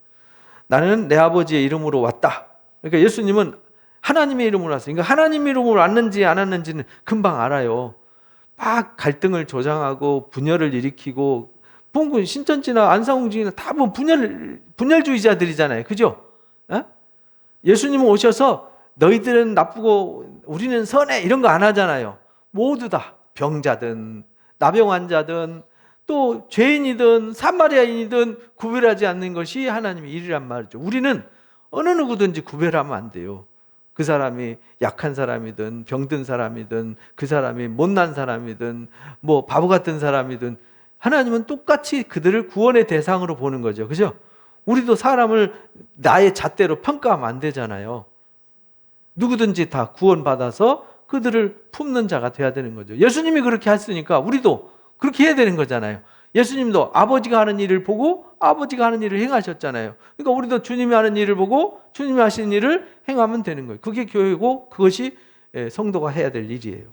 나는 내 아버지의 이름으로 왔다. 그러니까 예수님은 하나님의 이름으로 왔어요. 그러니까 하나님의 이름으로 왔는지 안 왔는지는 금방 알아요. 막 갈등을 조장하고 분열을 일으키고, 봉군 신천지나 안상홍지나 다 뭐 분열주의자들이잖아요. 그죠? 예수님은 오셔서 너희들은 나쁘고 우리는 선해 이런 거 안 하잖아요. 모두 다 병자든 나병 환자든 또 죄인이든 사마리아인이든 구별하지 않는 것이 하나님의 일이란 말이죠. 우리는 어느 누구든지 구별하면 안 돼요. 그 사람이 약한 사람이든 병든 사람이든 그 사람이 못난 사람이든 뭐 바보 같은 사람이든 하나님은 똑같이 그들을 구원의 대상으로 보는 거죠. 그죠? 우리도 사람을 나의 잣대로 평가하면 안 되잖아요. 누구든지 다 구원받아서 그들을 품는 자가 돼야 되는 거죠. 예수님이 그렇게 했으니까 우리도 그렇게 해야 되는 거잖아요. 예수님도 아버지가 하는 일을 보고 아버지가 하는 일을 행하셨잖아요. 그러니까 우리도 주님이 하는 일을 보고 주님이 하시는 일을 행하면 되는 거예요. 그게 교회고 그것이 성도가 해야 될 일이에요.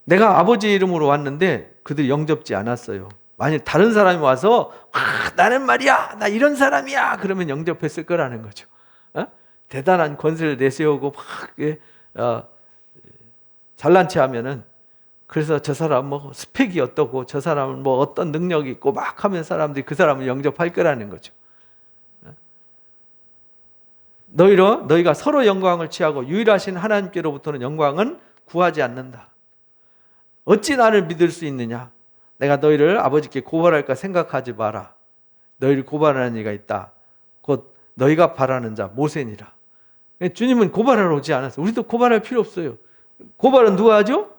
내가 아버지 이름으로 왔는데 그들이 영접지 않았어요. 만약 다른 사람이 와서 나는 말이야 나 이런 사람이야 그러면 영접했을 거라는 거죠. 대단한 권세를 내세우고 막 잘난 체 하면은, 그래서 저 사람 뭐 스펙이 어떻고 저 사람은 뭐 어떤 능력이 있고 막 하면 사람들이 그 사람을 영접할 거라는 거죠. 너희가 서로 영광을 취하고 유일하신 하나님께로부터는 영광은 구하지 않는다. 어찌 나를 믿을 수 있느냐? 내가 너희를 아버지께 고발할까 생각하지 마라. 너희를 고발하는 이가 있다. 곧 너희가 바라는 자 모세니라. 주님은 고발하러 오지 않았어요. 우리도 고발할 필요 없어요. 고발은 누가 하죠?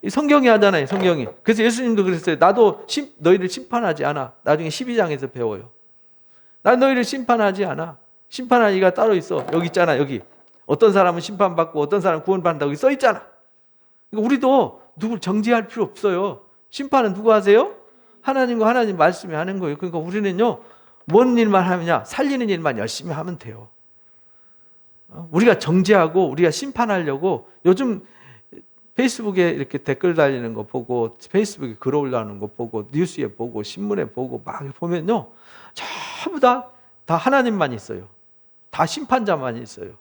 이 성경이 하잖아요, 성경이. 그래서 예수님도 그랬어요. 나도 너희를 심판하지 않아. 나중에 12장에서 배워요. 난 너희를 심판하지 않아. 심판할 이가 따로 있어. 여기 있잖아, 여기. 어떤 사람은 심판받고 어떤 사람은 구원받는다고 써 있잖아. 그러니까 우리도 누굴 정죄할 필요 없어요. 심판은 누가 하세요? 하나님과 하나님 말씀이 하는 거예요. 그러니까 우리는요, 뭔 일만 하느냐? 살리는 일만 열심히 하면 돼요. 우리가 정죄하고 우리가 심판하려고 요즘 페이스북에 이렇게 댓글 달리는 거 보고, 페이스북에 글 올라오는 거 보고, 뉴스에 보고, 신문에 보고 막 보면요, 전부 다 하나님만 있어요. 다 심판자만 있어요.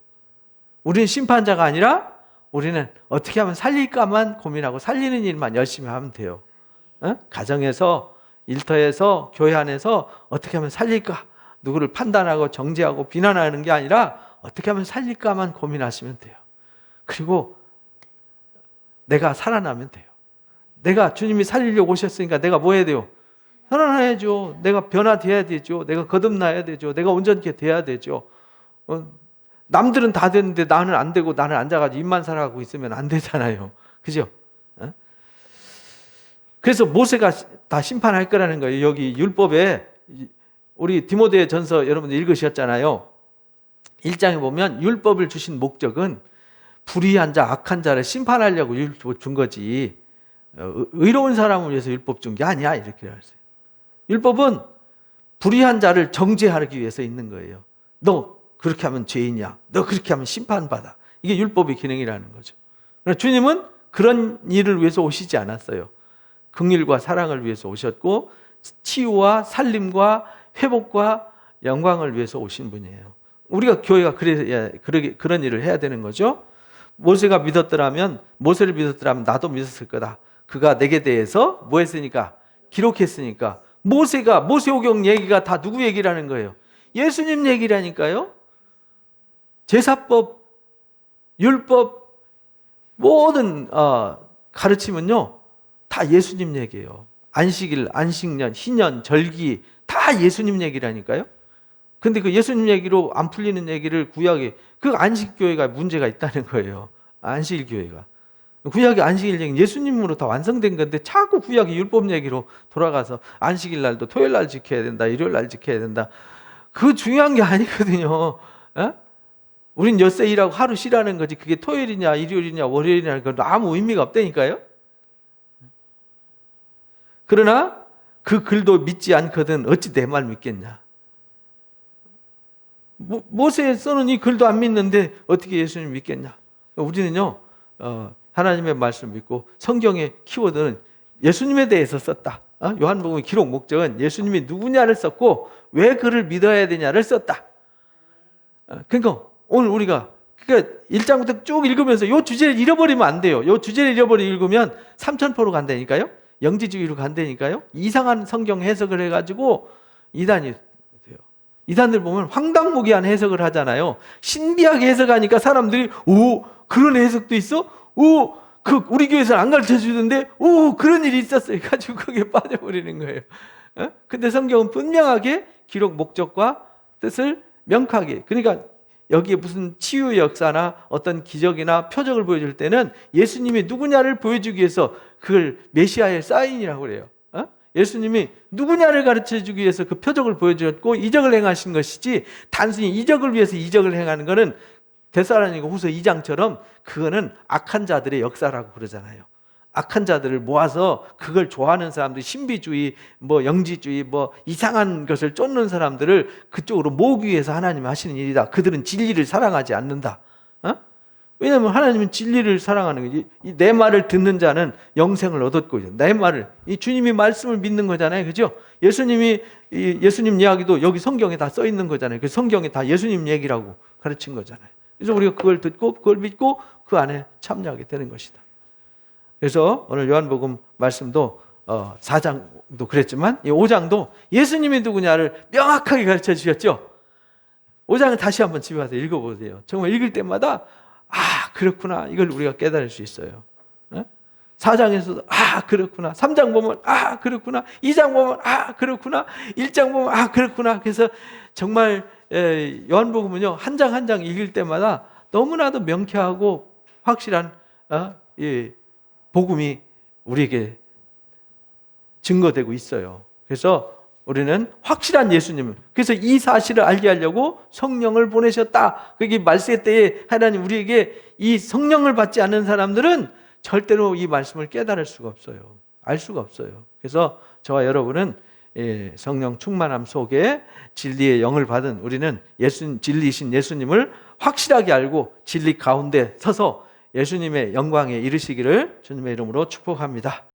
우리는 심판자가 아니라 우리는 어떻게 하면 살릴까만 고민하고 살리는 일만 열심히 하면 돼요. 가정에서, 일터에서, 교회 안에서 어떻게 하면 살릴까? 누구를 판단하고 정죄하고 비난하는 게 아니라 어떻게 하면 살릴까만 고민하시면 돼요. 그리고 내가 살아나면 돼요. 내가 주님이 살리려고 오셨으니까 내가 뭐 해야 돼요? 살아나야죠. 내가 변화돼야 되죠. 내가 거듭나야 되죠. 내가 온전케 돼야 되죠. 남들은 다 되는데 나는 안 되고 나는 앉아가지고 입만 살아가고 있으면 안 되잖아요. 그죠? 그래서 모세가 다 심판할 거라는 거예요. 여기 율법에 우리 디모데 전서 여러분들 읽으셨잖아요. 1장에 보면 율법을 주신 목적은 불의한 자, 악한 자를 심판하려고 율법 준 거지, 의로운 사람을 위해서 율법 준 게 아니야, 이렇게 했어요. 율법은 불의한 자를 정죄하기 위해서 있는 거예요. 너 그렇게 하면 죄인이야. 너 그렇게 하면 심판받아. 이게 율법의 기능이라는 거죠. 주님은 그런 일을 위해서 오시지 않았어요. 긍휼과 사랑을 위해서 오셨고 치유와 살림과 회복과 영광을 위해서 오신 분이에요. 우리가 교회가 그런 일을 해야 되는 거죠. 모세를 믿었더라면 나도 믿었을 거다. 그가 내게 대해서 뭐 했으니까? 기록했으니까. 모세오경 얘기가 다 누구 얘기라는 거예요? 예수님 얘기라니까요. 제사법, 율법, 모든 가르침은요 다 예수님 얘기예요. 안식일, 안식년, 희년, 절기 다 예수님 얘기라니까요. 근데 그 예수님 얘기로 안 풀리는 얘기를 구약에, 그 안식교회가 문제가 있다는 거예요. 안식일 교회가. 구약의 안식일 얘기는 예수님으로 다 완성된 건데 자꾸 구약의 율법 얘기로 돌아가서 안식일 날도 토요일 날 지켜야 된다, 일요일 날 지켜야 된다. 그거 중요한 게 아니거든요. 우린 엿새 일하고 하루 쉬라는 거지, 그게 토요일이냐 일요일이냐 월요일이냐 그건 아무 의미가 없다니까요. 그러나 그 글도 믿지 않거든 어찌 내 말 믿겠냐. 모세에 써는 이 글도 안 믿는데 어떻게 예수님 믿겠냐. 우리는요 하나님의 말씀을 믿고 성경의 키워드는 예수님에 대해서 썼다. 요한복음의 기록 목적은 예수님이 누구냐를 썼고 왜 그를 믿어야 되냐를 썼다. 그러니까 오늘 우리가 1장부터 쭉 읽으면서 이 주제를 잃어버리면 안 돼요. 이 주제를 잃으면 삼천포로 간다니까요. 영지주의로 간다니까요. 이상한 성경 해석을 해가지고 이단이 돼요. 이단들 보면 황당무계한 해석을 하잖아요. 신비하게 해석하니까 사람들이 오, 그런 해석도 있어? 오, 우리 교회에서는 안 가르쳐 주는데 오, 그런 일이 있었어요. 가지고 거기에 빠져버리는 거예요. 근데 성경은 분명하게 기록 목적과 뜻을 명확하게, 그러니까 여기에 무슨 치유 역사나 어떤 기적이나 표적을 보여줄 때는 예수님이 누구냐를 보여주기 위해서 그걸 메시아의 사인이라고 그래요. 예수님이 누구냐를 가르쳐주기 위해서 그 표적을 보여주었고 이적을 행하신 것이지, 단순히 이적을 위해서 이적을 행하는 것은 데살로니가 후서 2장처럼 그거는 악한 자들의 역사라고 그러잖아요. 악한 자들을 모아서 그걸 좋아하는 사람들, 신비주의, 영지주의, 이상한 것을 쫓는 사람들을 그쪽으로 모으기 위해서 하나님이 하시는 일이다. 그들은 진리를 사랑하지 않는다. 왜냐하면 하나님은 진리를 사랑하는 거지. 내 말을 듣는 자는 영생을 얻었고, 내 말을, 이 주님이 말씀을 믿는 거잖아요. 그죠? 예수님 이야기도 여기 성경에 다 써 있는 거잖아요. 그 성경에 다 예수님 얘기라고 가르친 거잖아요. 그래서 우리가 그걸 듣고 그걸 믿고 그 안에 참여하게 되는 것이다. 그래서 오늘 요한복음 말씀도 4장도 그랬지만 이 5장도 예수님이 누구냐를 명확하게 가르쳐 주셨죠. 5장을 다시 한번 집에 가서 읽어보세요. 정말 읽을 때마다 그렇구나, 이걸 우리가 깨달을 수 있어요. 4장에서도 그렇구나, 3장 보면 그렇구나, 2장 보면 그렇구나, 1장 보면 그렇구나. 그래서 정말 요한복음은요 한 장 한 장 읽을 때마다 너무나도 명쾌하고 확실한 복음이 우리에게 증거되고 있어요. 그래서 우리는 확실한 예수님, 그래서 이 사실을 알게 하려고 성령을 보내셨다. 그게 말세 때에 하나님 우리에게 이 성령을 받지 않는 사람들은 절대로 이 말씀을 깨달을 수가 없어요. 알 수가 없어요. 그래서 저와 여러분은 성령 충만함 속에 진리의 영을 받은 우리는 진리이신 예수님을 확실하게 알고 진리 가운데 서서 예수님의 영광에 이르시기를 주님의 이름으로 축복합니다.